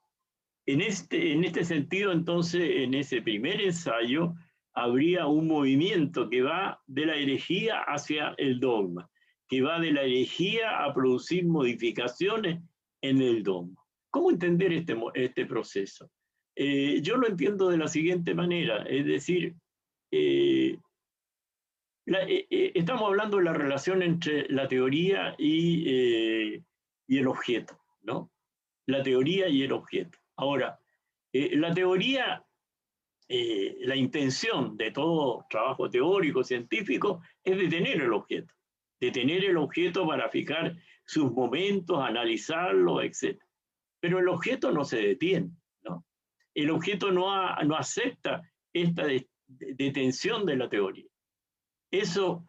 este sentido, entonces, en ese primer ensayo, habría un movimiento que va de la herejía hacia el dogma, que va de la herejía a producir modificaciones en el dogma. ¿Cómo entender este proceso? Yo lo entiendo de la siguiente manera, es decir, estamos hablando de la relación entre la teoría y el objeto, ¿no? La teoría y el objeto. Ahora, la teoría, la intención de todo trabajo teórico, científico, es detener el objeto. Detener el objeto para fijar sus momentos, analizarlo, etc. Pero el objeto no se detiene, ¿no? El objeto no acepta esta detención de la teoría. Eso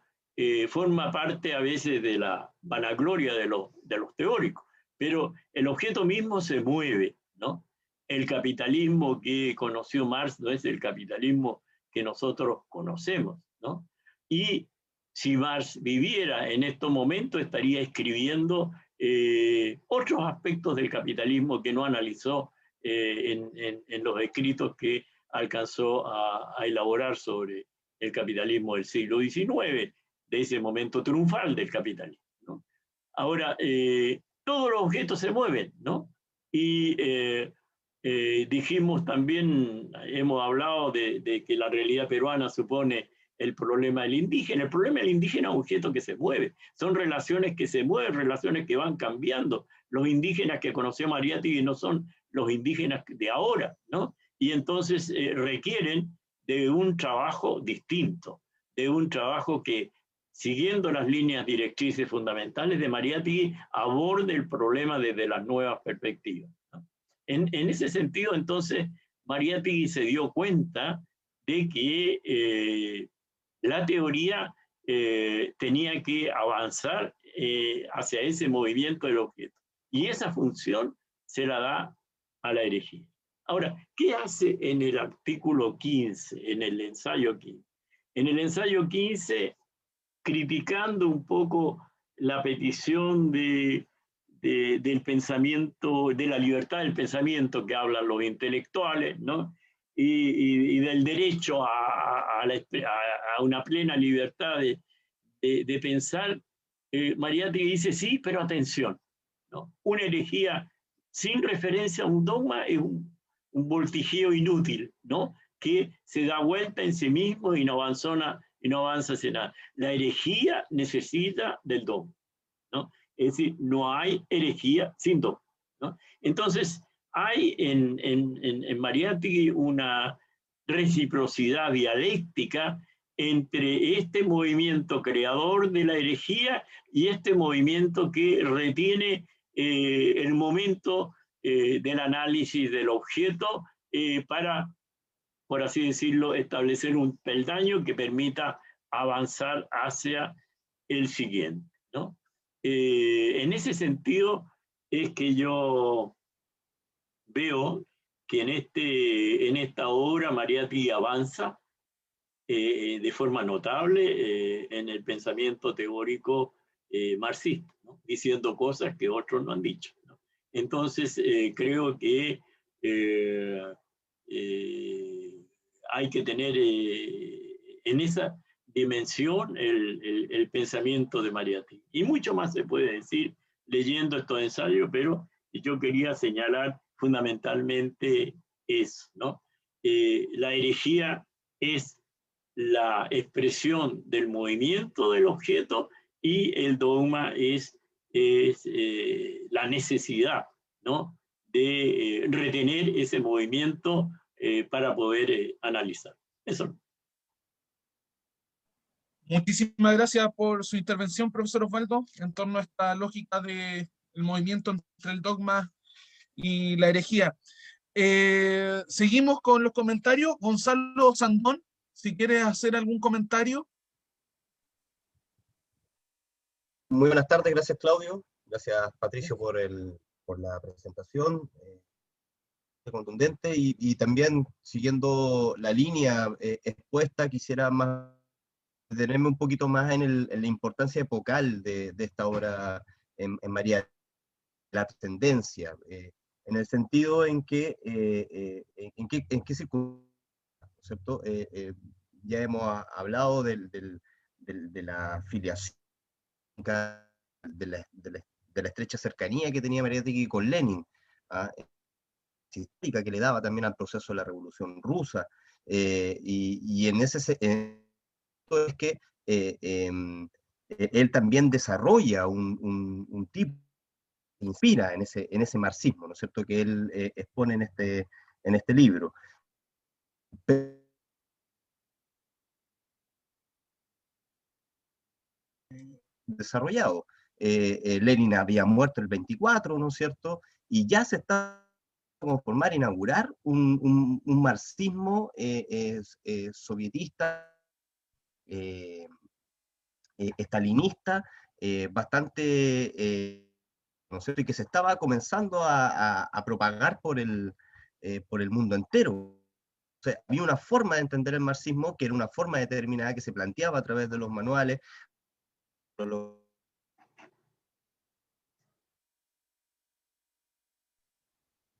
forma parte a veces de la vanagloria de los teóricos, pero el objeto mismo se mueve, ¿no? El capitalismo que conoció Marx no es el capitalismo que nosotros conocemos, ¿no? Y si Marx viviera en estos momentos, estaría escribiendo otros aspectos del capitalismo que no analizó en los escritos que alcanzó a elaborar sobre el capitalismo del siglo XIX, de ese momento triunfal del capitalismo, ¿no? Ahora, todos los objetos se mueven, ¿no? Y dijimos también, hemos hablado de que la realidad peruana supone el problema del indígena. El problema del indígena es un objeto que se mueve. Son relaciones que se mueven, relaciones que van cambiando. Los indígenas que conoció Mariátegui no son los indígenas de ahora, ¿no? Y entonces requieren de un trabajo distinto, de un trabajo que, siguiendo las líneas directrices fundamentales de Mariátegui, aborde el problema desde las nuevas perspectivas, ¿no? En ese sentido, entonces, Mariátegui se dio cuenta de que la teoría tenía que avanzar hacia ese movimiento del objeto. Y esa función se la da a la herejía. Ahora, ¿qué hace en el artículo 15, en el ensayo 15? En el ensayo 15, criticando un poco la petición del pensamiento, de la libertad del pensamiento que hablan los intelectuales, ¿no? Y del derecho a una plena libertad de pensar, Mariátegui dice sí, pero atención, ¿no? Una herejía sin referencia a un dogma es un voltigeo inútil, ¿no? Que se da vuelta en sí mismo y no avanza hacia nada. La herejía necesita del dogma, ¿no? Es decir, no hay herejía sin dogma, ¿no? Entonces, hay en Mariátegui una reciprocidad dialéctica entre este movimiento creador de la herejía y este movimiento que retiene el momento del análisis del objeto para, por así decirlo, establecer un peldaño que permita avanzar hacia el siguiente, ¿no? En ese sentido es que yo veo que en esta obra Mariátegui avanza de forma notable en el pensamiento teórico marxista, ¿no? Diciendo cosas que otros no han dicho, ¿no? Entonces, creo que hay que tener en esa dimensión el pensamiento de Mariátegui. Y mucho más se puede decir leyendo estos ensayos, pero yo quería señalar fundamentalmente eso, ¿no? La herejía es la expresión del movimiento del objeto y el dogma es la necesidad, ¿no? De retener ese movimiento para poder analizar. Eso. Muchísimas gracias por su intervención, profesor Osvaldo, en torno a esta lógica del movimiento entre el dogma y la herejía. Seguimos con los comentarios. Gonzalo Sandón, si quieres hacer algún comentario. Muy buenas tardes, gracias Claudio, gracias Patricio por la presentación contundente y también siguiendo la línea expuesta, quisiera detenerme un poquito más en la importancia epocal de esta obra en María, la trascendencia, en el sentido en que en qué circunstancias, ¿cierto? Ya hemos hablado de la filiación, de la estrecha cercanía que tenía Mariátegui con Lenin, ¿ah? Histórica que le daba también al proceso de la Revolución Rusa, y en ese es que él también desarrolla un tipo, inspira en ese marxismo, ¿no es cierto?, que él expone en este libro. Desarrollado. Lenin había muerto el 24, ¿no es cierto?, y ya se está conformar, inaugurar un marxismo sovietista, estalinista, bastante, ¿no es cierto?, y que se estaba comenzando a propagar por el mundo entero. O sea, había una forma de entender el marxismo que era una forma determinada que se planteaba a través de los manuales.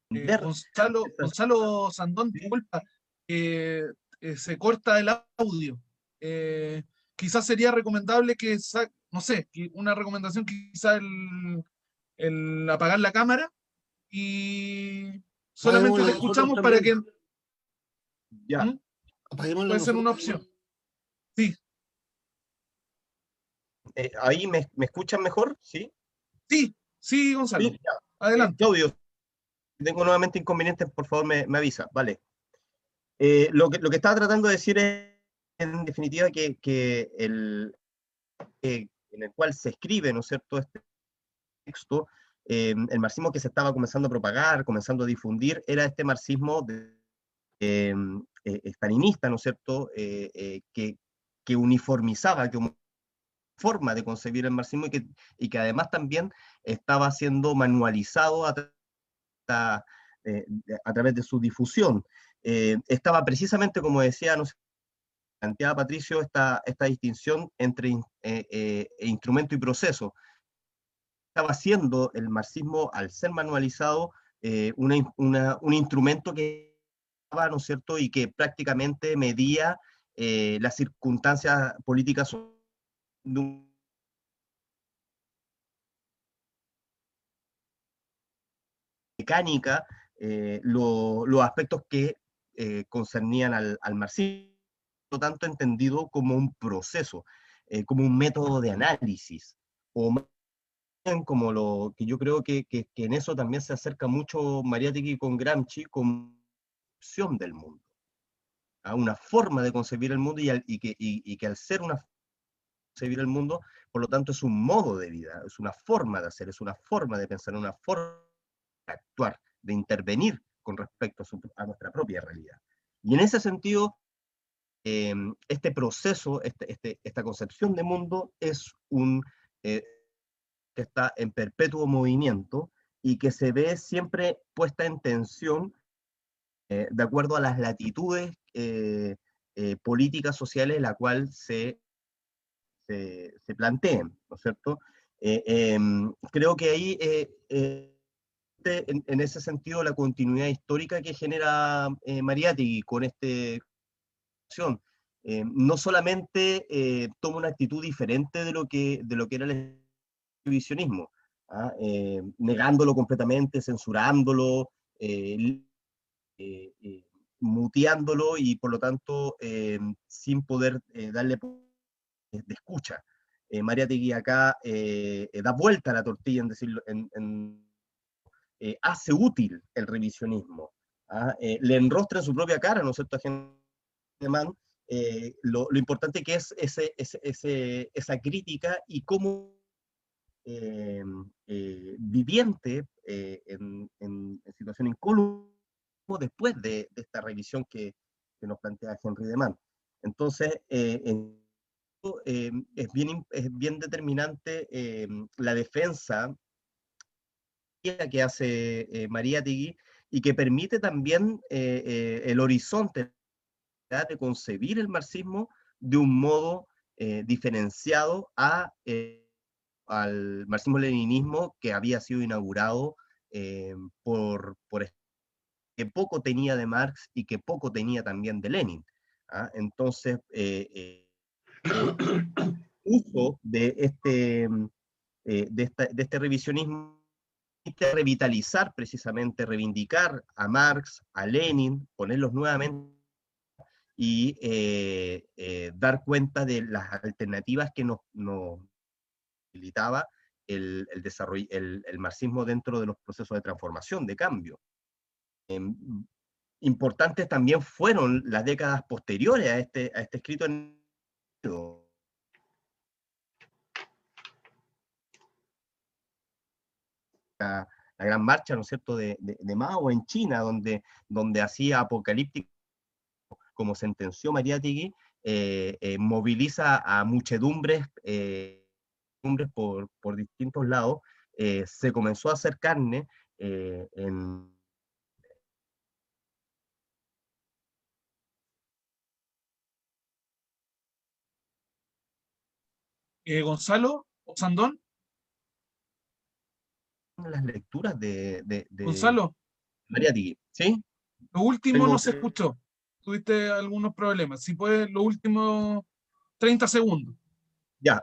Gonzalo Sandón, disculpa, se corta el audio. Quizás sería recomendable no sé, una recomendación quizás el apagar la cámara y solamente te escuchamos para que... Ya. ¿Mm? Puede ser una opción. Sí. ¿Ahí me escuchan mejor? ¿Sí? Sí, Gonzalo. Sí, adelante. Claudio, tengo nuevamente inconvenientes, por favor me avisa, vale. Lo que estaba tratando de decir es, en definitiva, en el cual se escribe, ¿no es cierto?, este texto, el marxismo que se estaba comenzando a propagar, comenzando a difundir, era este marxismo stalinista, ¿no es cierto?, que uniformizaba, que forma de concebir el marxismo y que además también estaba siendo manualizado a través de su difusión. Estaba precisamente, como decía, no sé, planteaba Patricio, esta distinción entre instrumento y proceso. Estaba haciendo el marxismo, al ser manualizado, un instrumento que, ¿no es cierto?, y que prácticamente medía las circunstancias políticas de un mecánica, los aspectos que concernían al marxismo, por lo tanto entendido como un proceso, como un método de análisis, o más bien como lo que yo creo que en eso también se acerca mucho Mariátegui con Gramsci, como opción del mundo, a una forma de concebir el mundo y que al ser una forma de concebir el mundo, por lo tanto es un modo de vida, es una forma de hacer, es una forma de pensar, una forma de actuar, de intervenir con respecto a nuestra propia realidad. Y en ese sentido, este proceso, esta concepción de mundo es que está en perpetuo movimiento y que se ve siempre puesta en tensión de acuerdo a las latitudes políticas sociales en la cual se planteen, ¿no es cierto? Creo que ahí en ese sentido la continuidad histórica que genera Mariátegui con no solamente toma una actitud diferente de lo que era el exhibicionismo, ¿ah? Negándolo completamente, censurándolo, muteándolo y por lo tanto sin poder darle de escucha. Mariátegui acá da vuelta a la tortilla en decirlo, hace útil el revisionismo, ¿ah? Le enrostra en su propia cara, ¿no es cierto?, a Henry, lo importante que es esa crítica y cómo viviente en situación incólume después de esta revisión que nos plantea Henry de Man. Entonces, es bien determinante la defensa que hace Mariátegui y que permite también el horizonte de concebir el marxismo de un modo diferenciado al marxismo-leninismo que había sido inaugurado por que poco tenía de Marx y que poco tenía también de Lenin. ¿Ah? Entonces, uso de este revisionismo, revitalizar precisamente, reivindicar a Marx, a Lenin, ponerlos nuevamente y dar cuenta de las alternativas que nos facilitaba desarrollo, el marxismo dentro de los procesos de transformación, de cambio. Importantes también fueron las décadas posteriores a este escrito en la gran marcha, ¿no es cierto?, de Mao en China, donde hacía apocalíptico, como sentenció Mariátegui, moviliza a muchedumbres por distintos lados, se comenzó a hacer carne en Gonzalo, Sandón, las lecturas de Gonzalo, Mariátegui, ¿sí? lo último Tengo, no se escuchó. Tuviste algunos problemas. Si puedes, los últimos 30 segundos. ya,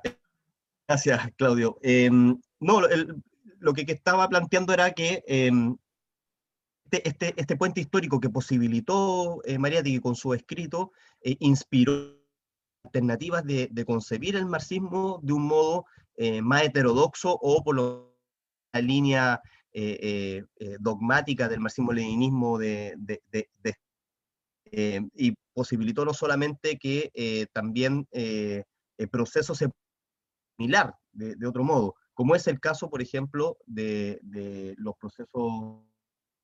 gracias, Claudio. No, lo que estaba planteando era que este puente histórico que posibilitó Mariátegui con su escrito inspiró alternativas de concebir el marxismo de un modo más heterodoxo o por la línea dogmática del marxismo-leninismo y posibilitó no solamente que también el proceso se similar de otro modo, como es el caso, por ejemplo, de los procesos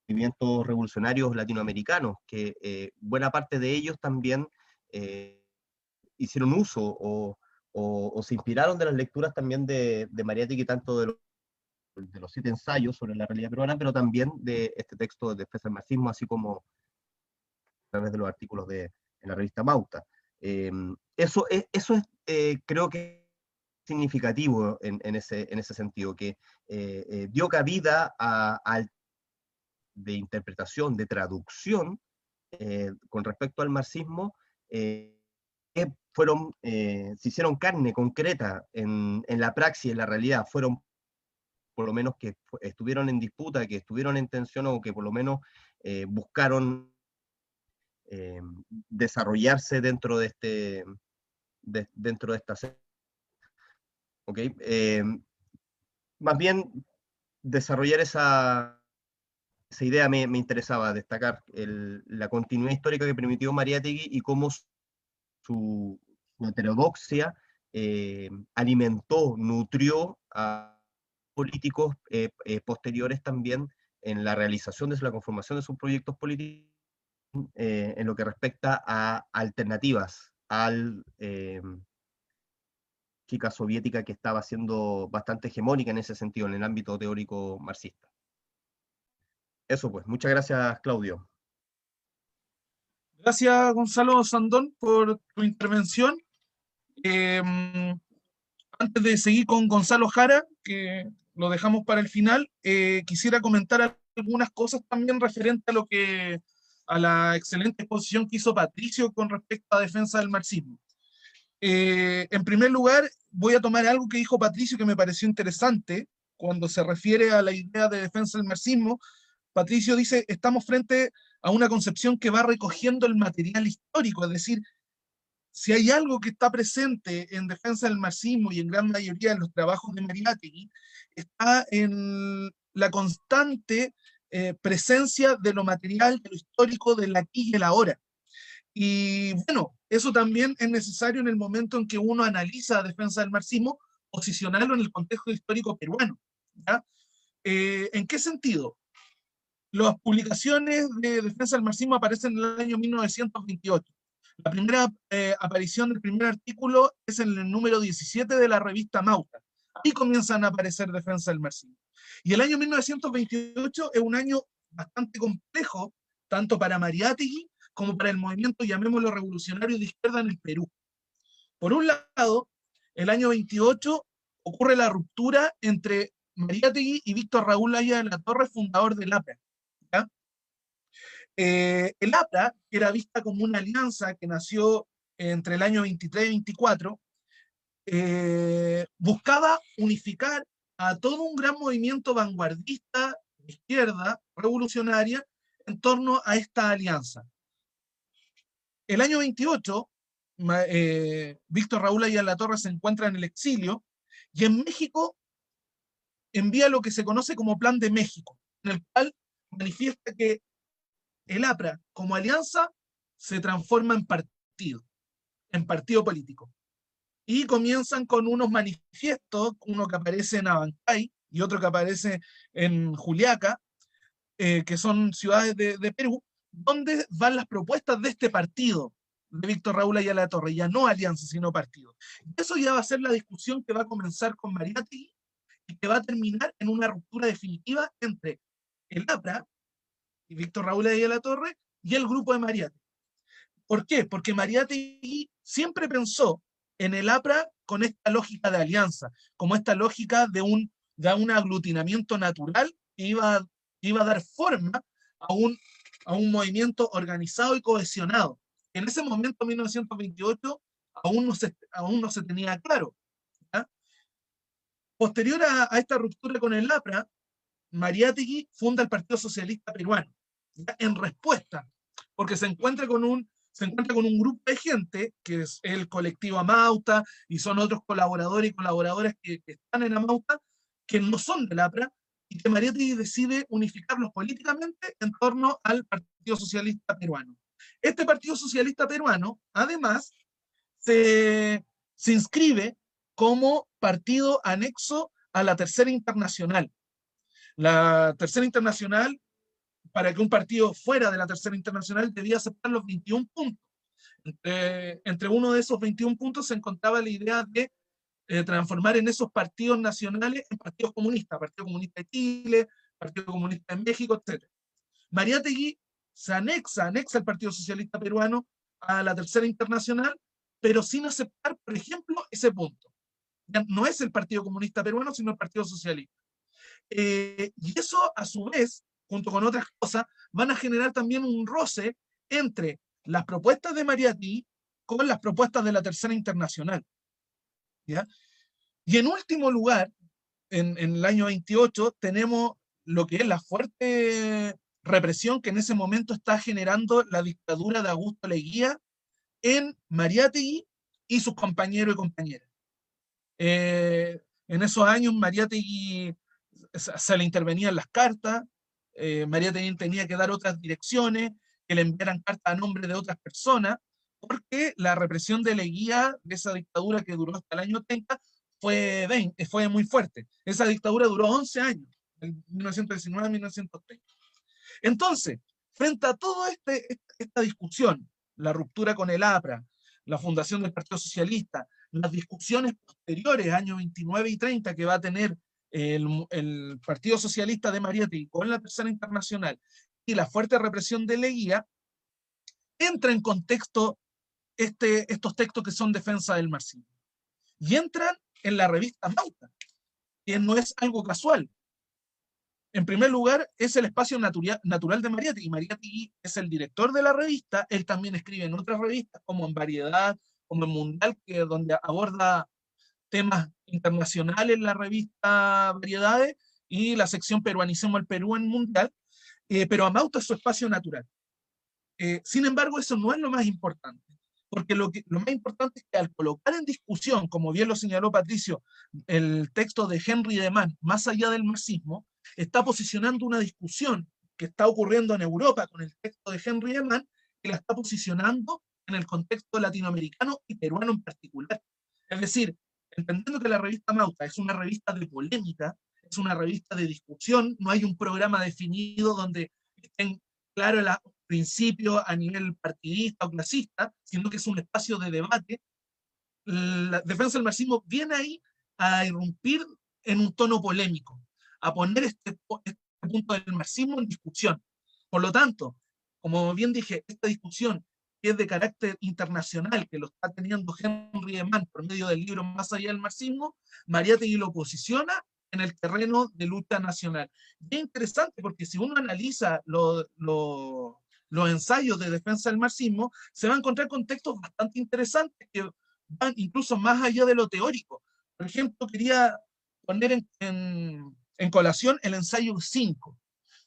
movimientos revolucionarios latinoamericanos, que buena parte de ellos también hicieron uso o se inspiraron de las lecturas también de Mariátegui, tanto de los 7 ensayos sobre la realidad peruana, pero también de este texto de Defensa del Marxismo, así como a través de los artículos en la revista Mauta. Eso es, creo que es significativo en ese sentido, que dio cabida de interpretación, de traducción con respecto al marxismo, que se hicieron carne concreta en la praxis, en la realidad, fueron por lo menos que estuvieron en disputa, que estuvieron en tensión o que por lo menos buscaron desarrollarse dentro de esta serie. ¿Okay? Más bien, desarrollar esa idea me interesaba, destacar la continuidad histórica que permitió Mariátegui y cómo su heterodoxia alimentó, nutrió a políticos posteriores también en la realización de la conformación de sus proyectos políticos en lo que respecta a alternativas al chica soviética que estaba siendo bastante hegemónica en ese sentido, en el ámbito teórico marxista. Eso pues, muchas gracias, Claudio. Gracias, Gonzalo Sandón, por tu intervención. Antes de seguir con Gonzalo Jara, que lo dejamos para el final, quisiera comentar algunas cosas también referente a la excelente exposición que hizo Patricio con respecto a defensa del marxismo. En primer lugar, voy a tomar algo que dijo Patricio que me pareció interesante cuando se refiere a la idea de defensa del marxismo. Patricio dice, estamos frente a una concepción que va recogiendo el material histórico, es decir, si hay algo que está presente en defensa del marxismo y en gran mayoría de los trabajos de Mariátegui, está en la constante presencia de lo material, de lo histórico, del aquí y el ahora. Y bueno, eso también es necesario en el momento en que uno analiza defensa del marxismo, posicionarlo en el contexto histórico peruano. ¿Ya? ¿En qué sentido? Las publicaciones de defensa del marxismo aparecen en el año 1928. La primera aparición del primer artículo es en el número 17 de la revista Mauta. Ahí comienzan a aparecer defensa del marxismo. Y el año 1928 es un año bastante complejo, tanto para Mariátegui como para el movimiento, llamémoslo revolucionario de izquierda en el Perú. Por un lado, el año 28 ocurre la ruptura entre Mariátegui y Víctor Raúl Haya de la Torre, fundador del APRA. ¿Ya? El APRA, que era vista como una alianza que nació entre el año 23 y 24, buscaba unificar a todo un gran movimiento vanguardista de izquierda revolucionaria en torno a esta alianza. El año 28, Víctor Raúl Haya de la Torre se encuentra en el exilio y en México envía lo que se conoce como Plan de México, en el cual manifiesta que el APRA como alianza se transforma en partido político. Y comienzan con unos manifiestos, uno que aparece en Abancay y otro que aparece en Juliaca, que son ciudades de Perú, donde van las propuestas de este partido de Víctor Raúl Haya de la Torre, ya no alianza, sino partido. Y eso ya va a ser la discusión que va a comenzar con Mariátegui y que va a terminar en una ruptura definitiva entre el APRA y Víctor Raúl Haya de la Torre y el grupo de Mariátegui. ¿Por qué? Porque Mariátegui siempre pensó en el APRA con esta lógica de alianza, como esta lógica de un aglutinamiento natural que iba a dar forma a un movimiento organizado y cohesionado. En ese momento, 1928, aún no se tenía claro. ¿Ya? Posterior a esta ruptura con el APRA, Mariátegui funda el Partido Socialista Peruano, ¿ya? En respuesta, porque se encuentra con un grupo de gente, que es el colectivo Amauta, y son otros colaboradores y colaboradoras que están en Amauta, que no son del APRA, y que Mariátegui decide unificarlos políticamente en torno al Partido Socialista Peruano. Este Partido Socialista Peruano, además, se inscribe como partido anexo a la Tercera Internacional. La Tercera Internacional, para que un partido fuera de la Tercera Internacional, debía aceptar los 21 puntos. Entre uno de esos 21 puntos se encontraba la idea de transformar en esos partidos nacionales en partidos comunistas, Partido Comunista de Chile, Partido Comunista de México, etc. Mariátegui se anexa al Partido Socialista Peruano a la Tercera Internacional, pero sin aceptar, por ejemplo, ese punto. Ya no es el Partido Comunista Peruano, sino el Partido Socialista. Y eso, a su vez, junto con otras cosas, van a generar también un roce entre las propuestas de Mariátegui con las propuestas de la Tercera Internacional. ¿Ya? Y en último lugar, en el año 28, tenemos lo que es la fuerte represión que en ese momento está generando la dictadura de Augusto Leguía en Mariátegui y sus compañeros y compañeras. En esos años Mariátegui se le intervenían las cartas, Mariátegui tenía que dar otras direcciones, que le enviaran cartas a nombre de otras personas, porque la represión de Leguía, de esa dictadura que duró hasta el año 30, fue muy fuerte. Esa dictadura duró 11 años, de 1919 a 1930. Entonces, frente a toda esta discusión, la ruptura con el APRA, la fundación del Partido Socialista, las discusiones posteriores, años 29 y 30, que va a tener el Partido Socialista de Mariátegui con la Tercera Internacional y la fuerte represión de Leguía, entra en contexto estos textos que son defensa del marxismo. Y entran en la revista Mauta, que no es algo casual. En primer lugar, es el espacio natural de Mariátegui. Mariátegui es el director de la revista, él también escribe en otras revistas, como en Variedad, como en Mundial, donde aborda temas internacionales en la revista Variedades, y la sección Peruanicemos el Perú en Mundial, pero Amauta es su espacio natural. Sin embargo, eso no es lo más importante, porque lo más importante es que al colocar en discusión, como bien lo señaló Patricio, el texto de Henry Deman, Más allá del marxismo, está posicionando una discusión que está ocurriendo en Europa con el texto de Henry Deman, que la está posicionando en el contexto latinoamericano y peruano en particular. Es decir, entendiendo que la revista Mauta es una revista de polémica, es una revista de discusión, no hay un programa definido donde estén claros los principios a nivel partidista o clasista, sino que es un espacio de debate. La defensa del marxismo viene ahí a irrumpir en un tono polémico, a poner este punto del marxismo en discusión. Por lo tanto, como bien dije, esta discusión que es de carácter internacional, que lo está teniendo Henry Deman por medio del libro Más allá del marxismo, Mariátegui lo posiciona en el terreno de lucha nacional. Y es interesante porque si uno analiza los ensayos de defensa del marxismo, se va a encontrar con textos bastante interesantes que van incluso más allá de lo teórico. Por ejemplo, quería poner en colación el ensayo 5.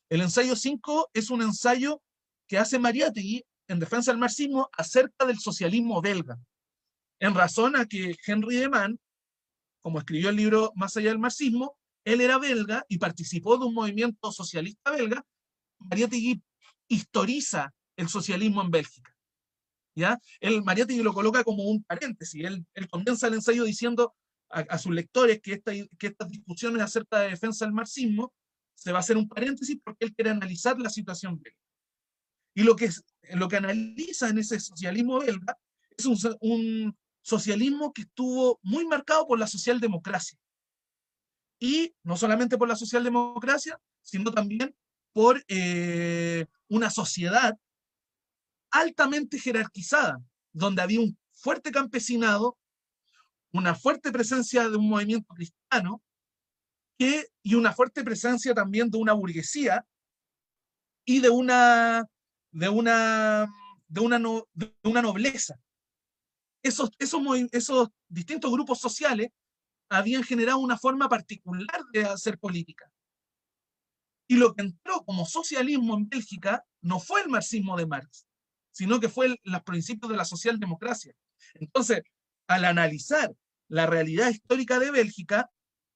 El ensayo 5 es un ensayo que hace Mariátegui en defensa del marxismo acerca del socialismo belga, en razón a que Henry Deman, como escribió el libro Más allá del marxismo, él era belga y participó de un movimiento socialista belga. Mariátegui historiza el socialismo en Bélgica. ¿Ya? Mariátegui lo coloca como un paréntesis. Él comienza el ensayo diciendo a sus lectores que estas discusiones acerca de defensa del marxismo se va a hacer un paréntesis porque él quiere analizar la situación belga. Y lo que analiza en ese socialismo belga es un socialismo que estuvo muy marcado por la socialdemocracia. Y no solamente por la socialdemocracia, sino también por una sociedad altamente jerarquizada, donde había un fuerte campesinado, una fuerte presencia de un movimiento cristiano y una fuerte presencia también de una burguesía y de una nobleza. Esos distintos grupos sociales habían generado una forma particular de hacer política. Y lo que entró como socialismo en Bélgica no fue el marxismo de Marx, sino que fue los principios de la socialdemocracia. Entonces, al analizar la realidad histórica de Bélgica,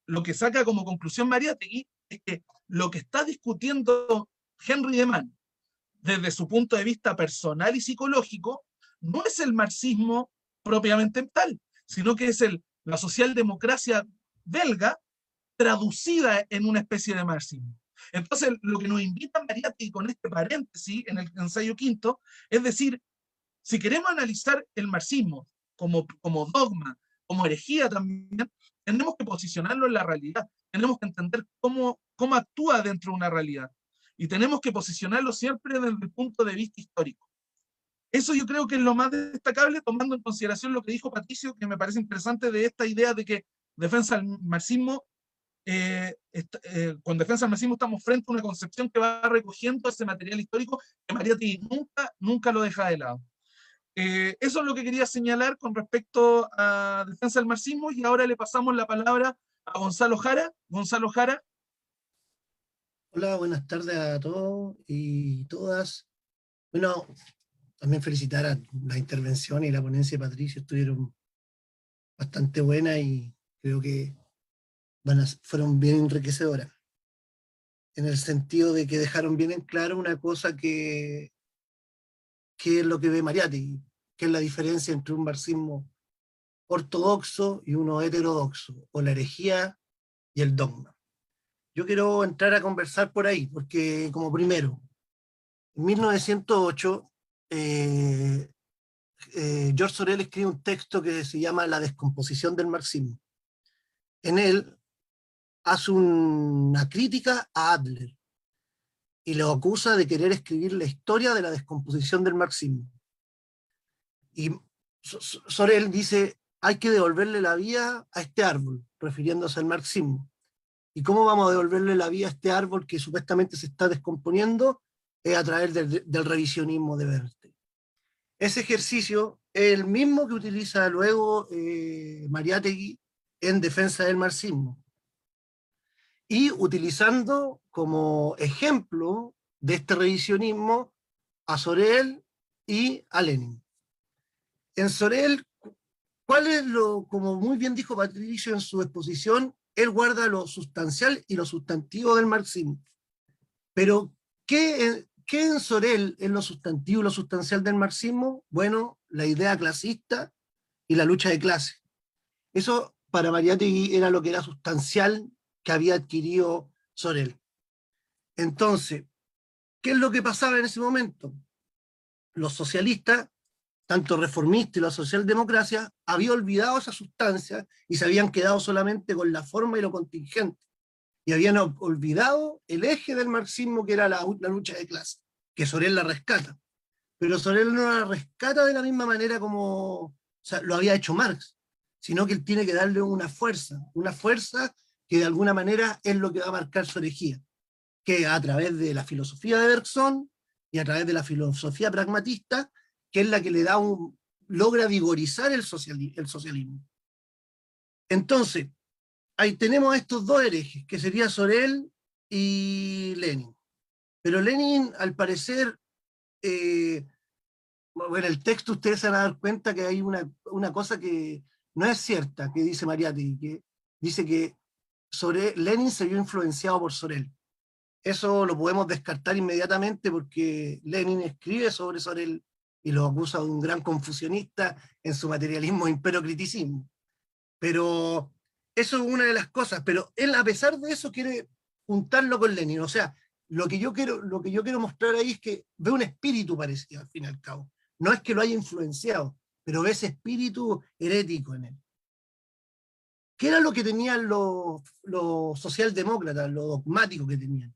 lo que saca como conclusión Mariátegui es que lo que está discutiendo Henry de Man desde su punto de vista personal y psicológico no es el marxismo propiamente tal, sino que es la socialdemocracia belga traducida en una especie de marxismo. Entonces, lo que nos invita Mariátegui con este paréntesis en el ensayo quinto, es decir, si queremos analizar el marxismo como dogma, como herejía también, tenemos que posicionarlo en la realidad, tenemos que entender cómo actúa dentro de una realidad, y tenemos que posicionarlo siempre desde el punto de vista histórico. Eso yo creo que es lo más destacable, tomando en consideración lo que dijo Patricio, que me parece interesante, de esta idea de que defensa del marxismo, con defensa del marxismo estamos frente a una concepción que va recogiendo ese material histórico que Mariátegui nunca lo deja de lado. Eso es lo que quería señalar con respecto a defensa del marxismo, y ahora le pasamos la palabra a Gonzalo Jara. Gonzalo Jara. Hola, buenas tardes a todos y todas. Bueno, también felicitar a la intervención y la ponencia de Patricio, estuvieron bastante buenas y creo que fueron bien enriquecedoras, en el sentido de que dejaron bien en claro una cosa que es lo que ve Mariátegui, que es la diferencia entre un marxismo ortodoxo y uno heterodoxo, o la herejía y el dogma. Yo quiero entrar a conversar por ahí, porque como primero, en 1908, George Sorel escribe un texto que se llama La descomposición del marxismo. En él hace una crítica a Adler y lo acusa de querer escribir la historia de la descomposición del marxismo. Y Sorel dice, hay que devolverle la vida a este árbol, refiriéndose al marxismo. ¿Y cómo vamos a devolverle la vida a este árbol que supuestamente se está descomponiendo? Es a través del revisionismo de Bernstein. Ese ejercicio es el mismo que utiliza luego Mariátegui en defensa del marxismo. Y utilizando como ejemplo de este revisionismo a Sorel y a Lenin. En Sorel, ¿cuál es como muy bien dijo Patricio en su exposición, él guarda lo sustancial y lo sustantivo del marxismo? Pero, ¿qué en Sorel es lo sustantivo y lo sustancial del marxismo? Bueno, la idea clasista y la lucha de clase. Eso para Mariátegui era lo que era sustancial que había adquirido Sorel. Entonces, ¿qué es lo que pasaba en ese momento? Los socialistas, tanto reformistas y la socialdemocracia, habían olvidado esa sustancia y se habían quedado solamente con la forma y lo contingente. Y habían olvidado el eje del marxismo, que era la lucha de clase, que Sorel la rescata. Pero Sorel no la rescata de la misma manera como lo había hecho Marx, sino que él tiene que darle una fuerza que de alguna manera es lo que va a marcar su herejía, que a través de la filosofía de Bergson y a través de la filosofía pragmatista, que es la que le logra vigorizar el socialismo. Entonces, ahí tenemos estos dos herejes, que sería Sorel y Lenin. Pero Lenin, al parecer, bueno, el texto ustedes se van a dar cuenta que hay una cosa que no es cierta, que dice Mariátegui, que dice que Lenin se vio influenciado por Sorel. Eso lo podemos descartar inmediatamente porque Lenin escribe sobre Sorel y lo acusa de un gran confusionista en su materialismo e imperocriticismo. Pero eso es una de las cosas, pero él a pesar de eso quiere juntarlo con Lenin. O sea, lo que yo quiero mostrar ahí es que ve un espíritu parecido al fin y al cabo. No es que lo haya influenciado, pero ve ese espíritu herético en él. ¿Qué era lo que tenían los socialdemócratas, lo dogmático que tenían?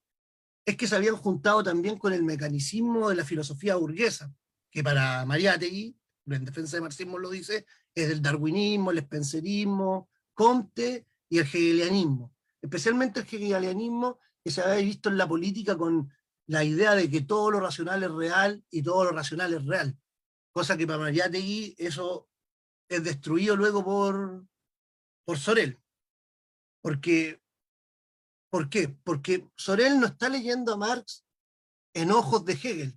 Es que se habían juntado también con el mecanicismo de la filosofía burguesa, que para Mariátegui, en defensa del marxismo lo dice, es el darwinismo, el spencerismo, Comte y el hegelianismo. Especialmente el hegelianismo que se había visto en la política con la idea de que todo lo racional es real y todo lo racional es real. Cosa que para Mariátegui eso es destruido luego por Sorel. ¿Por qué? Porque Sorel no está leyendo a Marx en ojos de Hegel,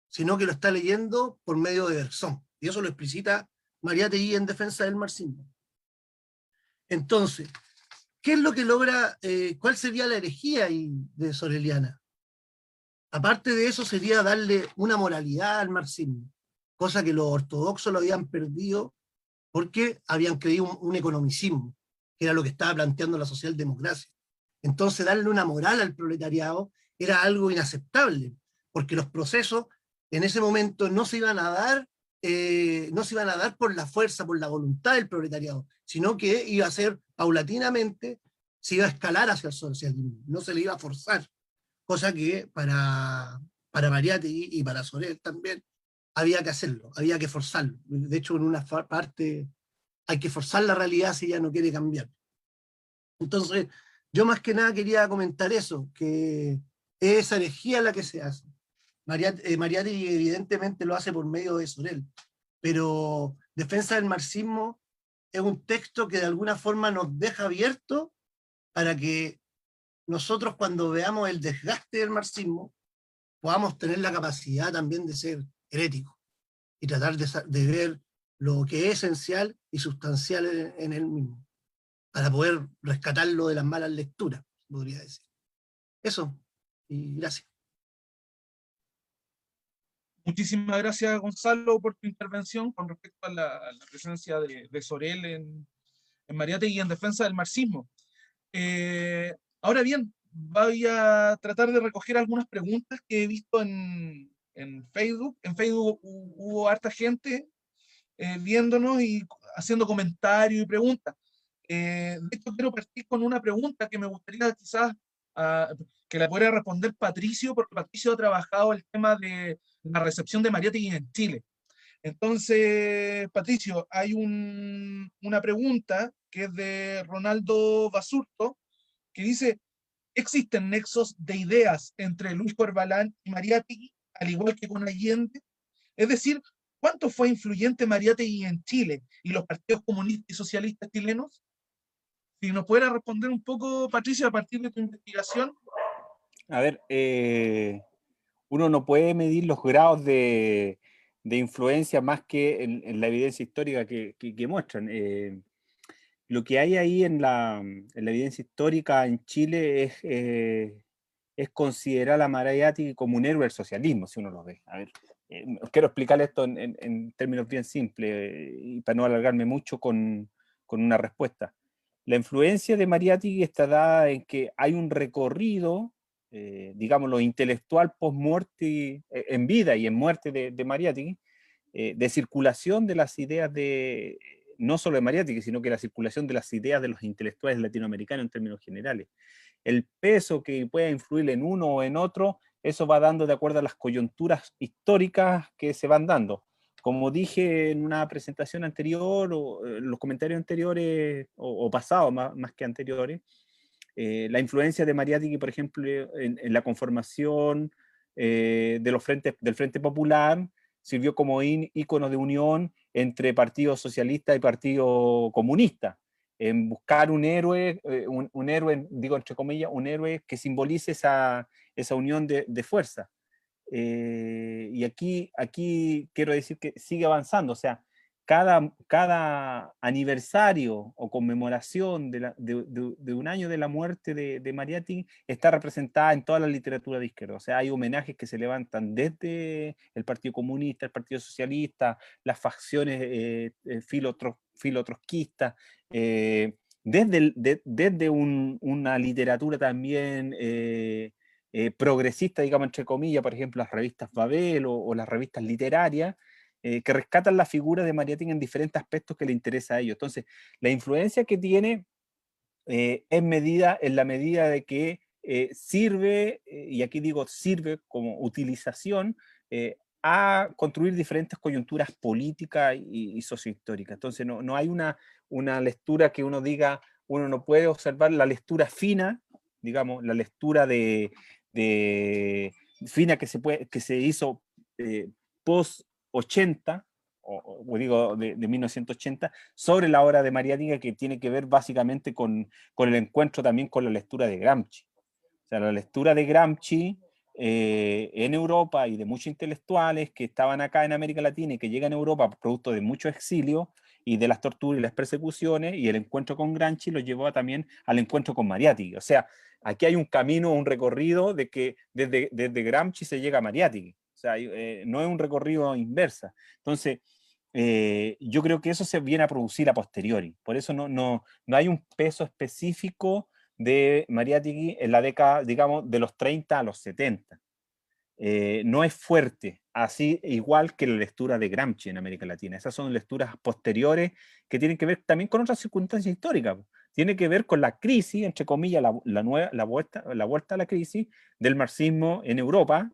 sino que lo está leyendo por medio de Bergson. Y eso lo explicita Mariátegui en defensa del marxismo. Entonces, ¿qué es lo que logra, cuál sería la herejía ahí de Soreliana? Aparte de eso sería darle una moralidad al marxismo, cosa que los ortodoxos lo habían perdido porque habían creído un economicismo, que era lo que estaba planteando la socialdemocracia. Entonces darle una moral al proletariado era algo inaceptable, porque los procesos en ese momento no se iban a dar, no se iban a dar por la fuerza, por la voluntad del proletariado, sino que iba a ser paulatinamente, se iba a escalar hacia el socialismo, no se le iba a forzar, cosa que para Mariátegui y para Sorel también había que hacerlo, había que forzarlo. De hecho, en una parte hay que forzar la realidad si ella no quiere cambiar. Entonces, yo más que nada quería comentar eso, que es esa herejía la que se hace. Mariátegui evidentemente lo hace por medio de Sorel, pero Defensa del Marxismo es un texto que de alguna forma nos deja abierto para que nosotros cuando veamos el desgaste del marxismo podamos tener la capacidad también de ser heréticos y tratar de ver lo que es esencial y sustancial en él mismo, para poder rescatarlo de las malas lecturas, podría decir. Eso, y gracias. Muchísimas gracias, Gonzalo, por tu intervención con respecto a la presencia de Sorel en Mariátegui y en defensa del marxismo. Ahora bien, voy a tratar de recoger algunas preguntas que he visto en Facebook. En Facebook hubo harta gente viéndonos y haciendo comentarios y preguntas. De hecho, quiero partir con una pregunta que me gustaría quizás que la pudiera responder Patricio, porque Patricio ha trabajado el tema de la recepción de Mariátegui en Chile. Entonces, Patricio, hay una pregunta que es de Ronaldo Basurto, que dice, ¿existen nexos de ideas entre Luis Corbalán y Mariátegui, al igual que con Allende? Es decir, ¿cuánto fue influyente Mariátegui en Chile y los partidos comunistas y socialistas chilenos? Si nos pudiera responder un poco, Patricio, a partir de tu investigación. A ver, uno no puede medir los grados de influencia más que en la evidencia histórica que muestran. Lo que hay ahí en la evidencia histórica en Chile es considerar a Mariátegui como un héroe del socialismo, si uno lo ve. A ver, quiero explicar esto en términos bien simples y para no alargarme mucho con una respuesta. La influencia de Mariátegui está dada en que hay un recorrido, digámoslo, intelectual post-muerte, en vida y en muerte de Mariátegui, de circulación de las ideas no solo de Mariátegui, sino que la circulación de las ideas de los intelectuales latinoamericanos en términos generales. El peso que pueda influir en uno o en otro, eso va dando de acuerdo a las coyunturas históricas que se van dando. Como dije en una presentación anterior, o en los comentarios anteriores, o pasados más que anteriores, la influencia de Mariátegui, por ejemplo, en la conformación del Frente Popular, sirvió como ícono de unión entre Partido Socialista y Partido Comunista, en buscar un héroe, un héroe, digo entre comillas, un héroe que simbolice esa unión de fuerza. Y aquí quiero decir que sigue avanzando, o sea, cada aniversario o conmemoración de un año de la muerte de Mariátegui está representada en toda la literatura de izquierda. O sea, hay homenajes que se levantan desde el Partido Comunista, el Partido Socialista, las facciones filo-trotskistas, desde una literatura también progresista, digamos, entre comillas, por ejemplo, las revistas Babel o las revistas literarias, que rescatan la figura de Mariátegui en diferentes aspectos que le interesa a ellos. Entonces, la influencia que tiene es medida en la medida de que sirve, y aquí digo sirve como utilización, a construir diferentes coyunturas políticas y sociohistóricas. Entonces, no hay una lectura que uno diga, uno no puede observar la lectura fina, digamos, la lectura fina que se hizo post 80, o digo de 1980, sobre la obra de Mariátegui, que tiene que ver básicamente con el encuentro también con la lectura de Gramsci. O sea, la lectura de Gramsci en Europa y de muchos intelectuales que estaban acá en América Latina y que llegan a Europa producto de mucho exilio y de las torturas y las persecuciones, y el encuentro con Gramsci lo llevó también al encuentro con Mariátegui. O sea, aquí hay un camino, un recorrido de que desde Gramsci se llega a Mariátegui. O sea, no es un recorrido inversa. Entonces, yo creo que eso se viene a producir a posteriori. Por eso no hay un peso específico de Mariátegui en la década, digamos, de los 30 a los 70. No es fuerte, así igual que la lectura de Gramsci en América Latina. Esas son lecturas posteriores que tienen que ver también con otras circunstancias históricas. Tiene que ver con la crisis, entre comillas, la vuelta a la crisis del marxismo en Europa,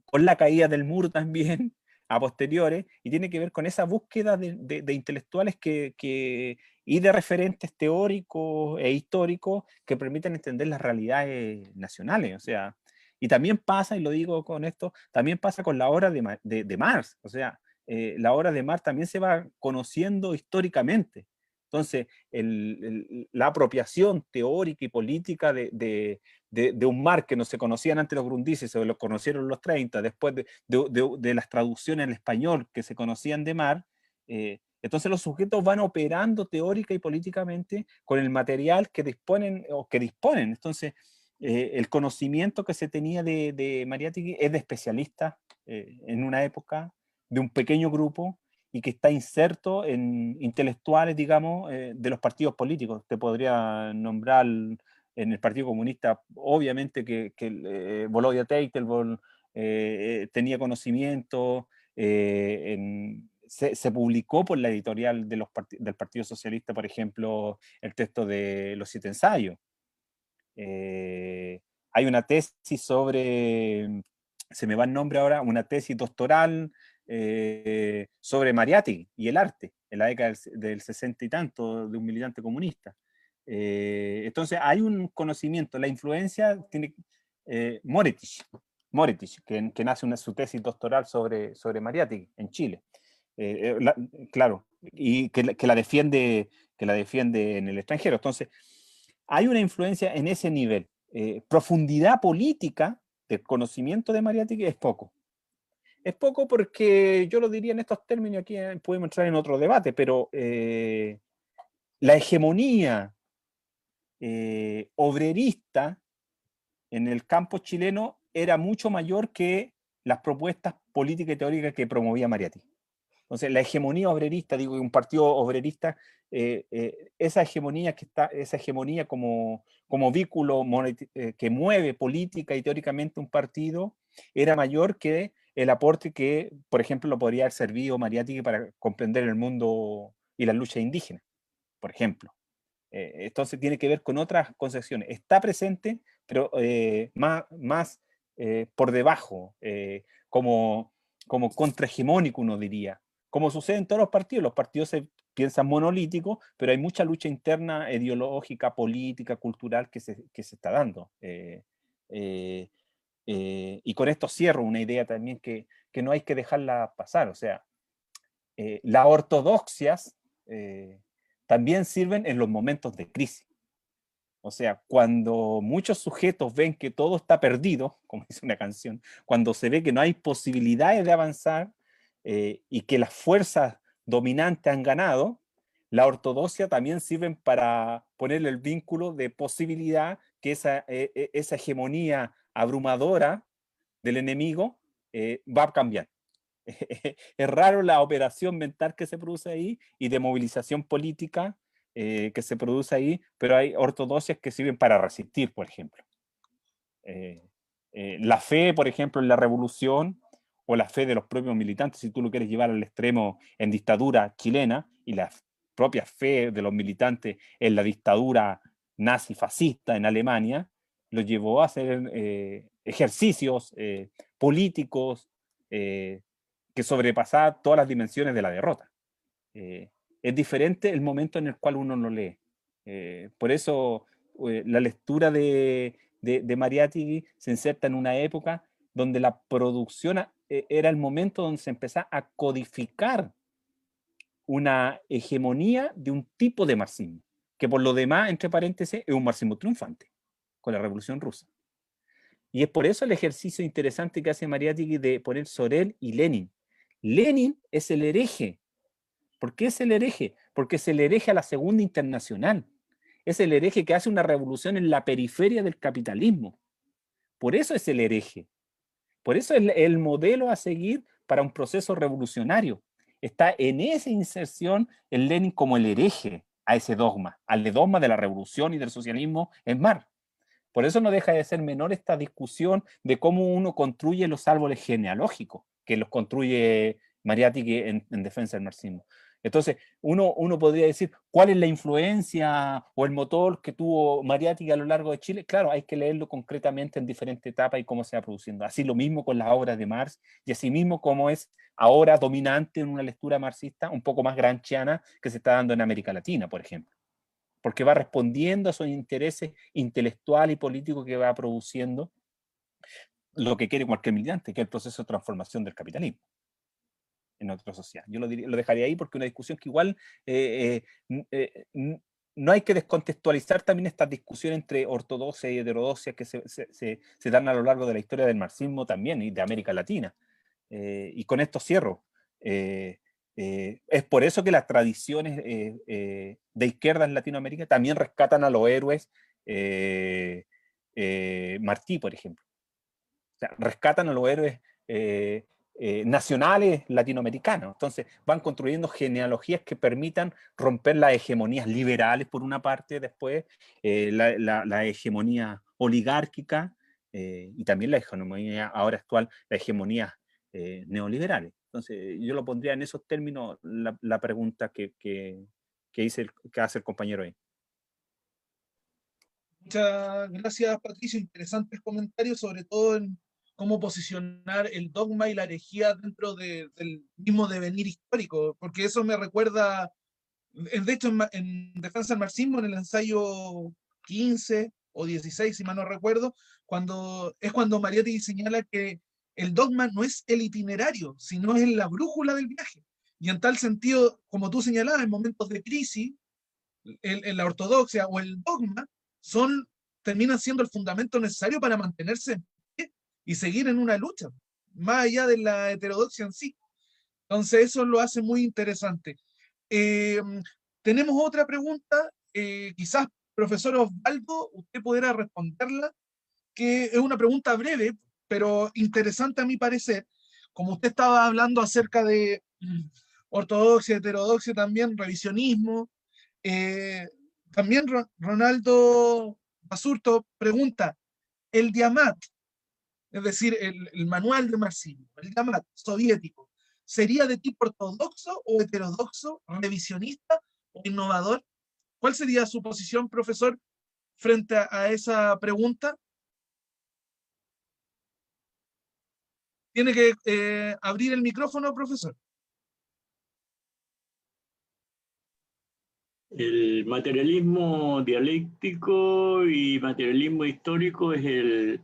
con la caída del muro también, a posteriores, y tiene que ver con esa búsqueda de intelectuales y de referentes teóricos e históricos que permiten entender las realidades nacionales. O sea, y también pasa, y lo digo con esto, también pasa con la obra de Marx. O sea, la obra de Marx también se va conociendo históricamente. Entonces, la apropiación teórica y política de un Marx que no se conocían antes los grundices, se los conocieron en los 30, después de las traducciones al español que se conocían de Marx, entonces los sujetos van operando teórica y políticamente con el material que disponen. Entonces, el conocimiento que se tenía de Mariátegui es de especialistas en una época, de un pequeño grupo, y que está inserto en intelectuales, digamos, de los partidos políticos. Te podría nombrar en el Partido Comunista, obviamente que Volodya Teitelbaum tenía conocimiento, se publicó por la editorial del Partido Socialista, por ejemplo, el texto de Los 7 ensayos. Hay una tesis sobre, se me va el nombre ahora, una tesis doctoral sobre Mariátegui y el arte en la década del 60 y tanto, de un militante comunista. Entonces hay un conocimiento, la influencia tiene Moritich, que nace su tesis doctoral sobre Mariátegui en Chile. Claro, y que la defiende en el extranjero. Entonces, hay una influencia en ese nivel. Profundidad política del conocimiento de Mariátegui es poco. Es poco porque yo lo diría en estos términos, aquí podemos entrar en otro debate, pero la hegemonía obrerista en el campo chileno era mucho mayor que las propuestas políticas y teóricas que promovía Mariátegui. Entonces, la hegemonía obrerista, digo, un partido obrerista, esa hegemonía como vínculo que mueve política y teóricamente un partido, era mayor que el aporte que, por ejemplo, lo podría haber servido Mariátegui para comprender el mundo y las luchas indígenas, por ejemplo. Entonces tiene que ver con otras concepciones. Está presente, pero más por debajo, como contrahegemónico, uno diría. Como sucede en todos los partidos se piensan monolíticos, pero hay mucha lucha interna, ideológica, política, cultural que se está dando. Y con esto cierro una idea también que no hay que dejarla pasar. O sea, las ortodoxias también sirven en los momentos de crisis. O sea, cuando muchos sujetos ven que todo está perdido, como dice una canción, cuando se ve que no hay posibilidades de avanzar y que las fuerzas dominantes han ganado, la ortodoxia también sirven para ponerle el vínculo de posibilidad que esa hegemonía abrumadora del enemigo va a cambiar. Es raro la operación mental que se produce ahí y de movilización política que se produce ahí, pero hay ortodoxias que sirven para resistir, por ejemplo. La fe, por ejemplo, en la revolución, o la fe de los propios militantes, si tú lo quieres llevar al extremo en dictadura chilena, y la propia fe de los militantes en la dictadura nazi-fascista en Alemania, lo llevó a hacer ejercicios políticos que sobrepasaban todas las dimensiones de la derrota. Es diferente el momento en el cual uno lo lee. Por eso la lectura de Mariátegui se inserta en una época donde la producción era el momento donde se empezaba a codificar una hegemonía de un tipo de marxismo, que por lo demás, entre paréntesis, es un marxismo triunfante con la Revolución Rusa. Y es por eso el ejercicio interesante que hace Mariátegui de poner Sorel y Lenin. Lenin es el hereje. ¿Por qué es el hereje? Porque es el hereje a la Segunda Internacional. Es el hereje que hace una revolución en la periferia del capitalismo. Por eso es el hereje. Por eso es el modelo a seguir para un proceso revolucionario. Está en esa inserción el Lenin como el hereje a ese dogma, al dogma de la revolución y del socialismo en Marx. Por eso no deja de ser menor esta discusión de cómo uno construye los árboles genealógicos, que los construye Mariátegui en defensa del marxismo. Entonces, uno podría decir, ¿cuál es la influencia o el motor que tuvo Mariátegui a lo largo de Chile? Claro, hay que leerlo concretamente en diferentes etapas y cómo se va produciendo. Así lo mismo con las obras de Marx, y así mismo como es ahora dominante en una lectura marxista un poco más gramsciana que se está dando en América Latina, por ejemplo, porque va respondiendo a esos intereses intelectuales y políticos que va produciendo lo que quiere cualquier militante, que es el proceso de transformación del capitalismo en otra sociedad. Yo lo dejaría ahí porque una discusión que igual no hay que descontextualizar también esta discusión entre ortodoxia y heterodoxia que se dan a lo largo de la historia del marxismo también y de América Latina. Y con esto cierro. Es por eso que las tradiciones de izquierda en Latinoamérica también rescatan a los héroes Martí, por ejemplo. O sea, rescatan a los héroes nacionales latinoamericanos. Entonces van construyendo genealogías que permitan romper las hegemonías liberales por una parte, después la hegemonía oligárquica y también la hegemonía ahora actual, la hegemonía neoliberales. Entonces yo lo pondría en esos términos la pregunta que hace el compañero ahí. Muchas gracias, Patricio. Interesantes comentarios, sobre todo en cómo posicionar el dogma y la herejía dentro del mismo devenir histórico, porque eso me recuerda, de hecho, en Defensa del Marxismo, en el ensayo 15 o 16, si mal no recuerdo, cuando Mariátegui señala que el dogma no es el itinerario, sino es la brújula del viaje. Y en tal sentido, como tú señalabas, en momentos de crisis, en la ortodoxia o el dogma terminan siendo el fundamento necesario para mantenerse en pie y seguir en una lucha, más allá de la heterodoxia en sí. Entonces eso lo hace muy interesante. Tenemos otra pregunta, quizás, profesor Osvaldo, usted podrá responderla, que es una pregunta breve, pero interesante a mi parecer. Como usted estaba hablando acerca de ortodoxia, heterodoxia, también revisionismo, también Ronaldo Basurto pregunta, el Diamat, es decir, el manual de marxismo, el Diamat soviético, ¿sería de tipo ortodoxo o heterodoxo, revisionista o innovador? ¿Cuál sería su posición, profesor, frente a esa pregunta? Tiene que abrir el micrófono, profesor. El materialismo dialéctico y materialismo histórico es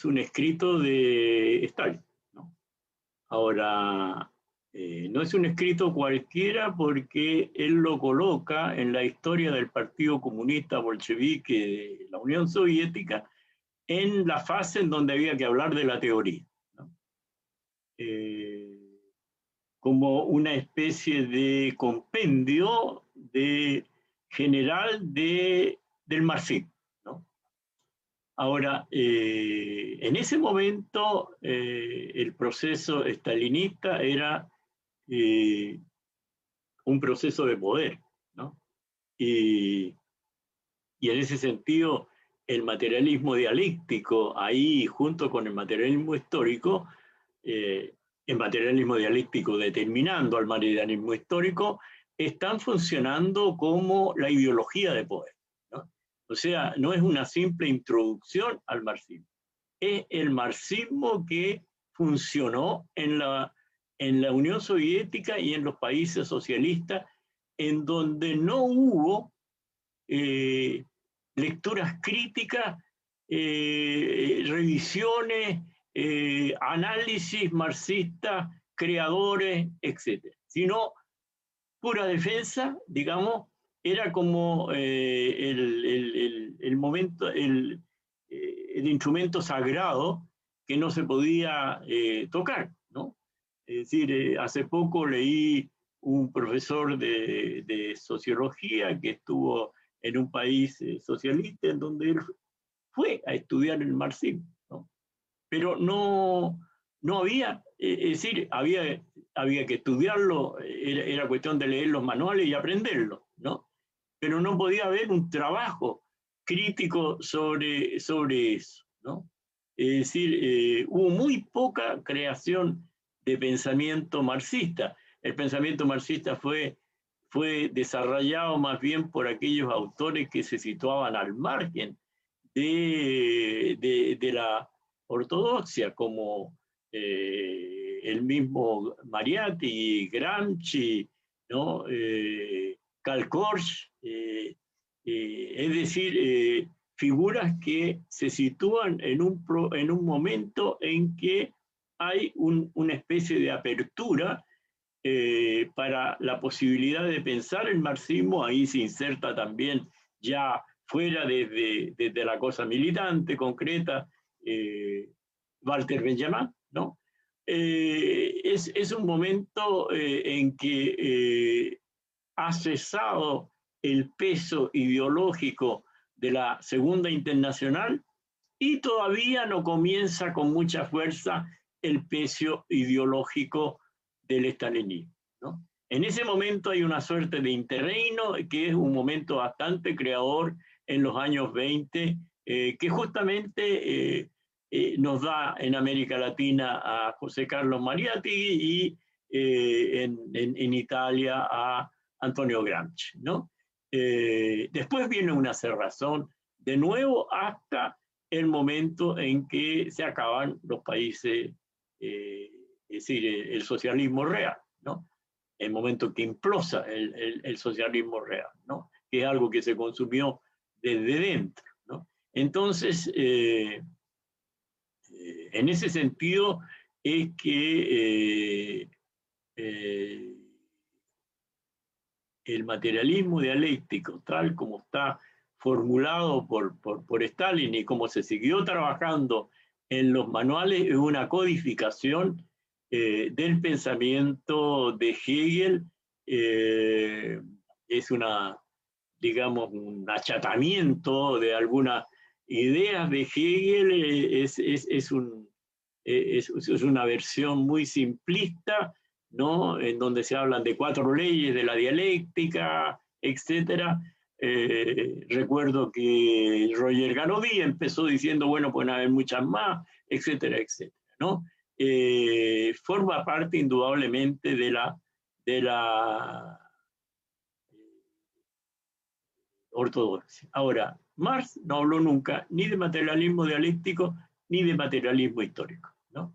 un escrito de Stalin, ¿no? Ahora, no es un escrito cualquiera porque él lo coloca en la historia del Partido Comunista Bolchevique de la Unión Soviética en la fase en donde había que hablar de la teoría, ¿no? Como una especie de compendio general del marxismo, ¿no? Ahora, en ese momento, el proceso estalinista era un proceso de poder, ¿no? Y en ese sentido, el materialismo dialéctico, ahí junto con el materialismo histórico, el materialismo dialéctico determinando al materialismo histórico, están funcionando como la ideología de poder, ¿no? O sea, no es una simple introducción al marxismo, es el marxismo que funcionó en la Unión Soviética y en los países socialistas, en donde no hubo lecturas críticas, revisiones, análisis marxista, creadores, etc. Sino pura defensa, digamos, era como el momento, el instrumento sagrado que no se podía tocar, ¿no? Es decir, hace poco leí un profesor de sociología que estuvo en un país socialista en donde él fue a estudiar el marxismo, ¿no? Pero no había, es decir, había que estudiarlo, era cuestión de leer los manuales y aprenderlo, ¿no? Pero no podía haber un trabajo crítico sobre eso, ¿no? Es decir, hubo muy poca creación de pensamiento marxista. El pensamiento marxista fue desarrollado más bien por aquellos autores que se situaban al margen de la ortodoxia, como el mismo Mariátegui, Gramsci, ¿no? Karl Korsch, es decir, figuras que se sitúan en un momento en que hay una especie de apertura para la posibilidad de pensar el marxismo. Ahí se inserta también, ya fuera desde la cosa militante, concreta, Walter Benjamin, ¿no? Es un momento en que ha cesado el peso ideológico de la Segunda Internacional y todavía no comienza con mucha fuerza el peso ideológico del estalinismo, ¿no? En ese momento hay una suerte de interreino que es un momento bastante creador en los años 20, que justamente nos da en América Latina a José Carlos Mariátegui y en Italia a Antonio Gramsci, ¿no? Después viene una cerrazón de nuevo hasta el momento en que se acaban los países, es decir, el socialismo real, ¿no? El momento que implosa el socialismo real, ¿no? Que es algo que se consumió desde dentro, ¿no? Entonces, en ese sentido es que el materialismo dialéctico, tal como está formulado por Stalin y como se siguió trabajando en los manuales, es una codificación del pensamiento de Hegel, es digamos, un achatamiento de algunas ideas de Hegel, es una versión muy simplista, ¿no? En donde se hablan de 4 leyes de la dialéctica, etc. Recuerdo que Roger Galopin empezó diciendo, bueno, pueden haber muchas más, etcétera, etcétera, ¿no? Forma parte indudablemente de la ortodoxia. Ahora, Marx no habló nunca ni de materialismo dialéctico ni de materialismo histórico, ¿no?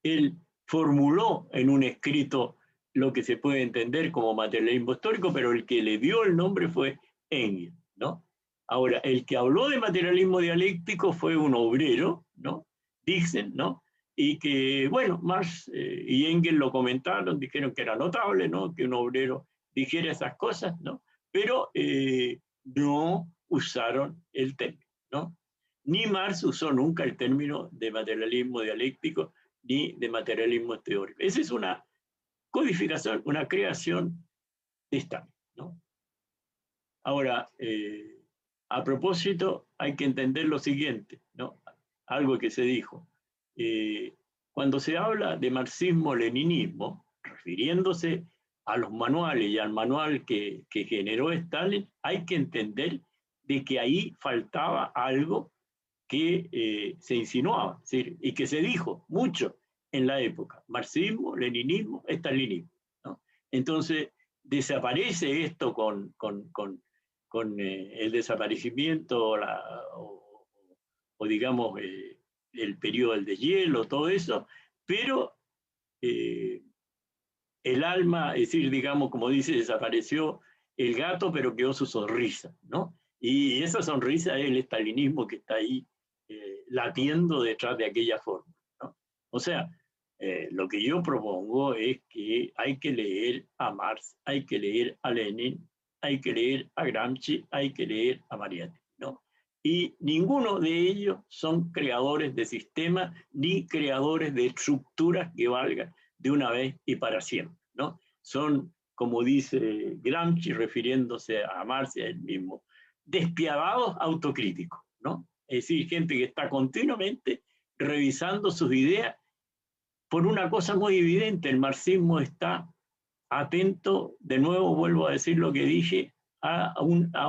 Él formuló en un escrito lo que se puede entender como materialismo histórico, pero el que le dio el nombre fue Engels, ¿no? Ahora, el que habló de materialismo dialéctico fue un obrero, ¿no? Dixon, ¿no? Y que, bueno, Marx y Engels lo comentaron, dijeron que era notable, ¿no? Que un obrero dijera esas cosas, ¿no? Pero no usaron el término, ¿no? Ni Marx usó nunca el término de materialismo dialéctico ni de materialismo teórico. Esa es una codificación, una creación de Stalin, ¿no? Ahora, a propósito, hay que entender lo siguiente, ¿no? Algo que se dijo. Cuando se habla de marxismo-leninismo, refiriéndose a los manuales y al manual que generó Stalin, hay que entender de que ahí faltaba algo que se insinuaba, ¿sí? Y que se dijo mucho en la época: marxismo, leninismo, estalinismo, ¿no? Entonces desaparece esto con el desaparecimiento o digamos el periodo del deshielo, todo eso, pero el alma, es decir, digamos, como dice, desapareció el gato, pero quedó su sonrisa, ¿no? Y esa sonrisa es el estalinismo que está ahí latiendo detrás de aquella forma, ¿no? O sea, lo que yo propongo es que hay que leer a Marx, hay que leer a Lenin, hay que leer a Gramsci, hay que leer a Mariátegui, ¿no? Y ninguno de ellos son creadores de sistemas ni creadores de estructuras que valgan de una vez y para siempre, ¿no? Son, como dice Gramsci, refiriéndose a Marx y a él mismo, despiadados autocríticos, ¿no? Es decir, gente que está continuamente revisando sus ideas por una cosa muy evidente: el marxismo está atento, de nuevo vuelvo a decir lo que dije, a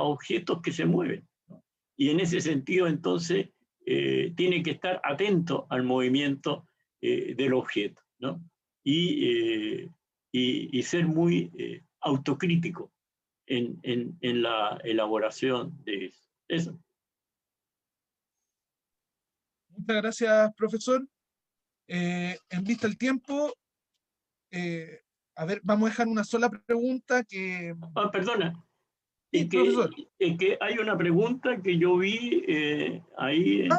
objetos que se mueven, ¿no? Y en ese sentido, entonces, tiene que estar atento al movimiento del objeto, ¿no? Y ser muy autocrítico en la elaboración de eso. Muchas gracias, profesor. En vista del tiempo, a ver, vamos a dejar una sola pregunta que... Perdona. Sí, profesor. Que hay una pregunta que yo vi ahí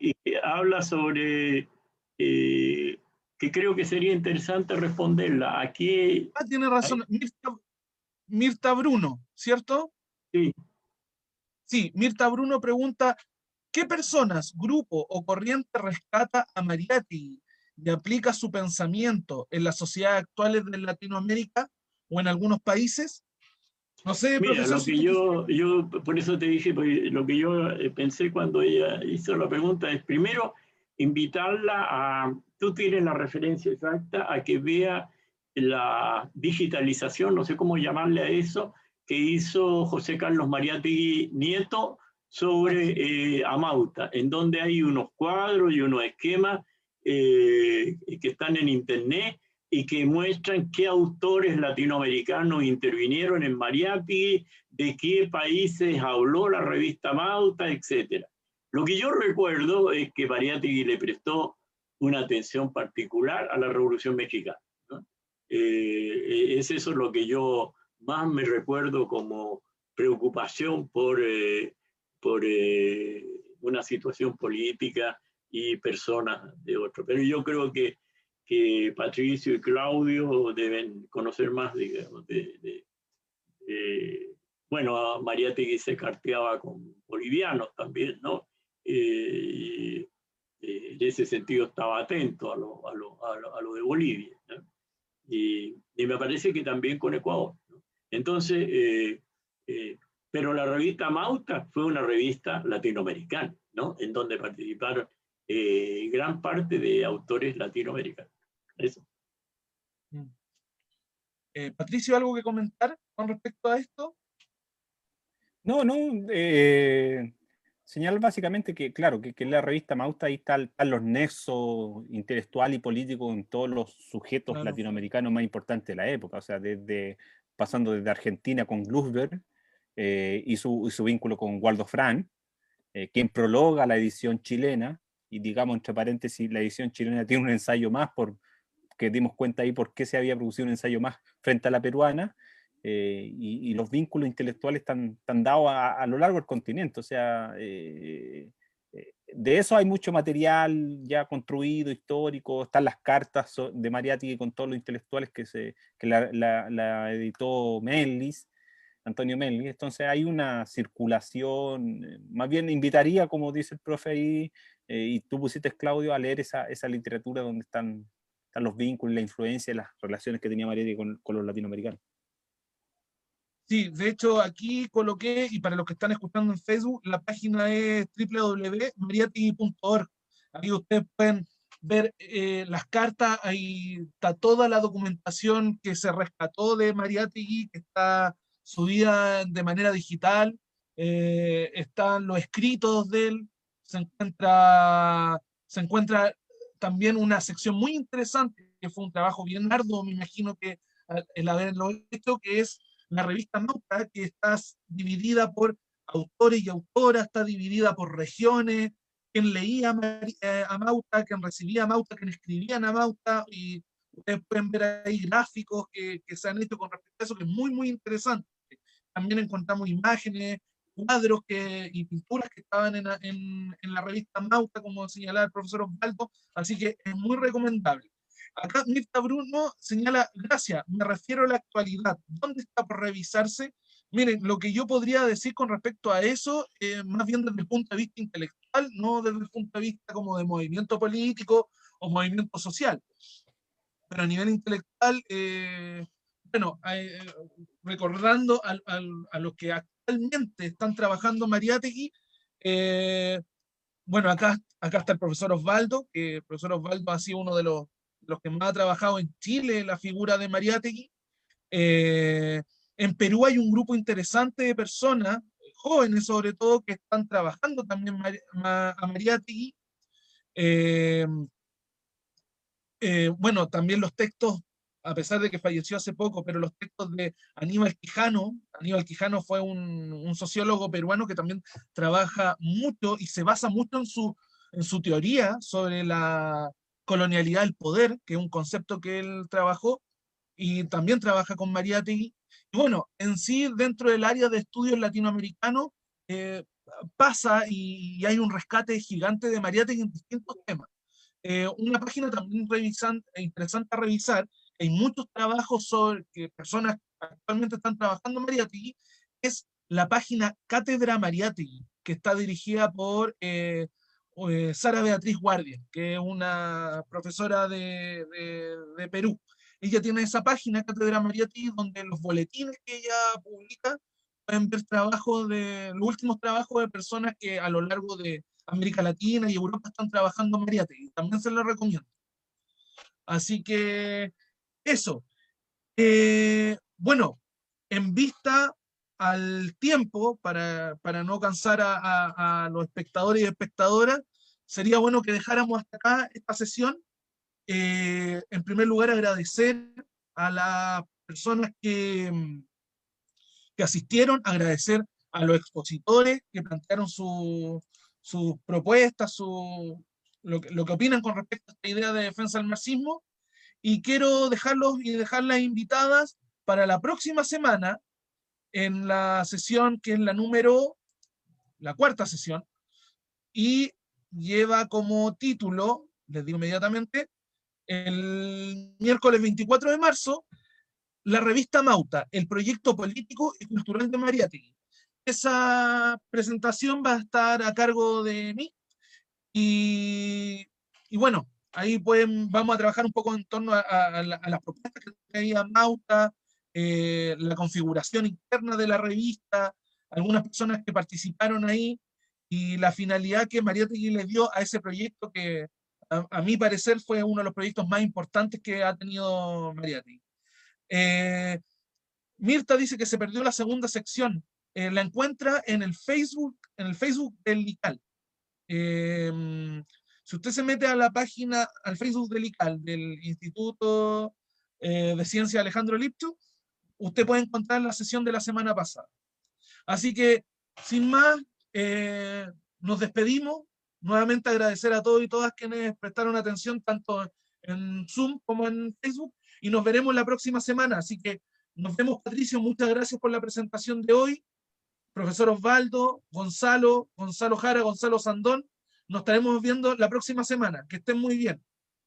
y que habla sobre que creo que sería interesante responderla. Aquí. Tiene razón. Mirta Bruno, ¿cierto? Sí. Sí, Mirta Bruno pregunta: ¿qué personas, grupo o corriente rescata a Mariátegui y aplica su pensamiento en las sociedades actuales de Latinoamérica o en algunos países? No sé, Mira, profesor. lo que yo, por eso te dije, lo que yo pensé cuando ella hizo la pregunta es, primero, invitarla a, tú tienes la referencia exacta, a que vea la digitalización, no sé cómo llamarle a eso, que hizo José Carlos Mariátegui Nieto sobre Amauta, en donde hay unos cuadros y unos esquemas que están en internet y que muestran qué autores latinoamericanos intervinieron en Mariátegui, de qué países habló la revista Amauta, etc. Lo que yo recuerdo es que Mariátegui le prestó una atención particular a la Revolución Mexicana, ¿no? Es eso lo que yo más me recuerdo como preocupación por una situación política y personas de otro. Pero yo creo que Patricio y Claudio deben conocer más, digamos, bueno, Mariátegui se carteaba con bolivianos también, ¿no? En ese sentido estaba atento a lo de Bolivia, ¿no? Y me parece que también con Ecuador, ¿no? Entonces, pero la revista Mauta fue una revista latinoamericana, ¿no? En donde participaron gran parte de autores latinoamericanos. Eso. Patricio, ¿algo que comentar con respecto a esto? No, señalar básicamente que, claro, que en la revista Mauta ahí están los nexos intelectual y político en todos los sujetos latinoamericanos más importantes de la época, o sea, pasando desde Argentina con Glusberg y su vínculo con Waldo Frán, quien prologa la edición chilena, y digamos, entre paréntesis, la edición chilena tiene un ensayo más, que dimos cuenta ahí por qué se había producido un ensayo más frente a la peruana, y los vínculos intelectuales están dados a lo largo del continente, o sea, de eso hay mucho material ya construido, histórico, están las cartas de Mariátegui con todos los intelectuales que la editó Mellis, Antonio Mellis. Entonces hay una circulación, más bien invitaría, como dice el profe ahí, y tú pusiste, Claudio, a leer esa literatura donde están los vínculos, la influencia, las relaciones que tenía Mariátegui con los latinoamericanos. Sí, de hecho aquí coloqué, y para los que están escuchando en Facebook, la página es www.mariategui.org. Ahí ustedes pueden ver las cartas, ahí está toda la documentación que se rescató de Mariátegui, que está subida de manera digital, están los escritos de él, se encuentra también una sección muy interesante, que fue un trabajo bien arduo, me imagino que el haberlo hecho, que es la revista Mauta, que está dividida por autores y autoras, está dividida por regiones, quien leía a Mauta, quien recibía a Mauta, quien escribía a Mauta, y ustedes pueden ver ahí gráficos que se han hecho con respecto a eso, que es muy, muy interesante. También encontramos imágenes, cuadros y pinturas que estaban en la revista Mauta, como señalaba el profesor Osvaldo, así que es muy recomendable. Acá Mirta Bruno señala: gracias, me refiero a la actualidad, ¿dónde está por revisarse? Miren, lo que yo podría decir con respecto a eso, más bien desde el punto de vista intelectual, no desde el punto de vista como de movimiento político o movimiento social. pero a nivel intelectual, bueno, recordando a los que actualmente están trabajando en Mariátegui, bueno, acá está el profesor Osvaldo, que el profesor Osvaldo ha sido uno de los que más ha trabajado en Chile, la figura de Mariátegui. En Perú hay un grupo interesante de personas, jóvenes sobre todo, que están trabajando también a Mariátegui. Bueno, también los textos, a pesar de que falleció hace poco, pero los textos de Aníbal Quijano fue un sociólogo peruano que también trabaja mucho y se basa mucho en su teoría sobre la colonialidad del poder, que es un concepto que él trabajó, y también trabaja con Mariátegui. Y bueno, en sí, dentro del área de estudios latinoamericanos, pasa y hay un rescate gigante de Mariátegui en distintos temas. Una página también interesante a revisar, hay muchos trabajos sobre que personas actualmente están trabajando en Mariátegui, es la página Cátedra Mariátegui, que está dirigida por Sara Beatriz Guardia, que es una profesora de Perú. Ella tiene esa página, Cátedra Mariátegui, donde los boletines que ella publica pueden ver los últimos trabajos de personas que a lo largo de América Latina y Europa están trabajando en Mariátegui. También se lo recomiendo. Así que eso. Bueno, en vista al tiempo, para no cansar a los espectadores y espectadoras, sería bueno que dejáramos hasta acá esta sesión. En primer lugar, agradecer a las personas que asistieron, agradecer a los expositores que plantearon sus propuestas, lo que opinan con respecto a esta idea de defensa del marxismo, y quiero dejarlos y dejarlas invitadas para la próxima semana en la sesión que es la cuarta sesión, y lleva como título, les digo inmediatamente, el miércoles 24 de marzo, la revista Mauta, el proyecto político y cultural de Mariátegui. Esa presentación va a estar a cargo de mí y bueno, ahí vamos a trabajar un poco en torno a las propuestas que traía Mauta, la configuración interna de la revista, algunas personas que participaron ahí y la finalidad que Mariátegui le dio a ese proyecto que a mi parecer fue uno de los proyectos más importantes que ha tenido Mariátegui. Mirta dice que se perdió la segunda sección. La encuentra en el Facebook del ICAL. Si usted se mete a la página, al Facebook del ICAL, del Instituto de Ciencia Alejandro Lipchuk, usted puede encontrar la sesión de la semana pasada. Así que, sin más, nos despedimos. Nuevamente agradecer a todos y todas quienes prestaron atención, tanto en Zoom como en Facebook, y nos veremos la próxima semana. Así que nos vemos, Patricio. Muchas gracias por la presentación de hoy. Profesor Osvaldo, Gonzalo Jara, Gonzalo Sandón. Nos estaremos viendo la próxima semana. Que estén muy bien.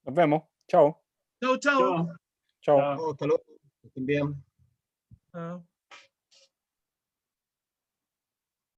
Nos vemos. Chao. Chao, chao. Chao. Chao. Chao. Hasta luego. Que estén bien. Chao.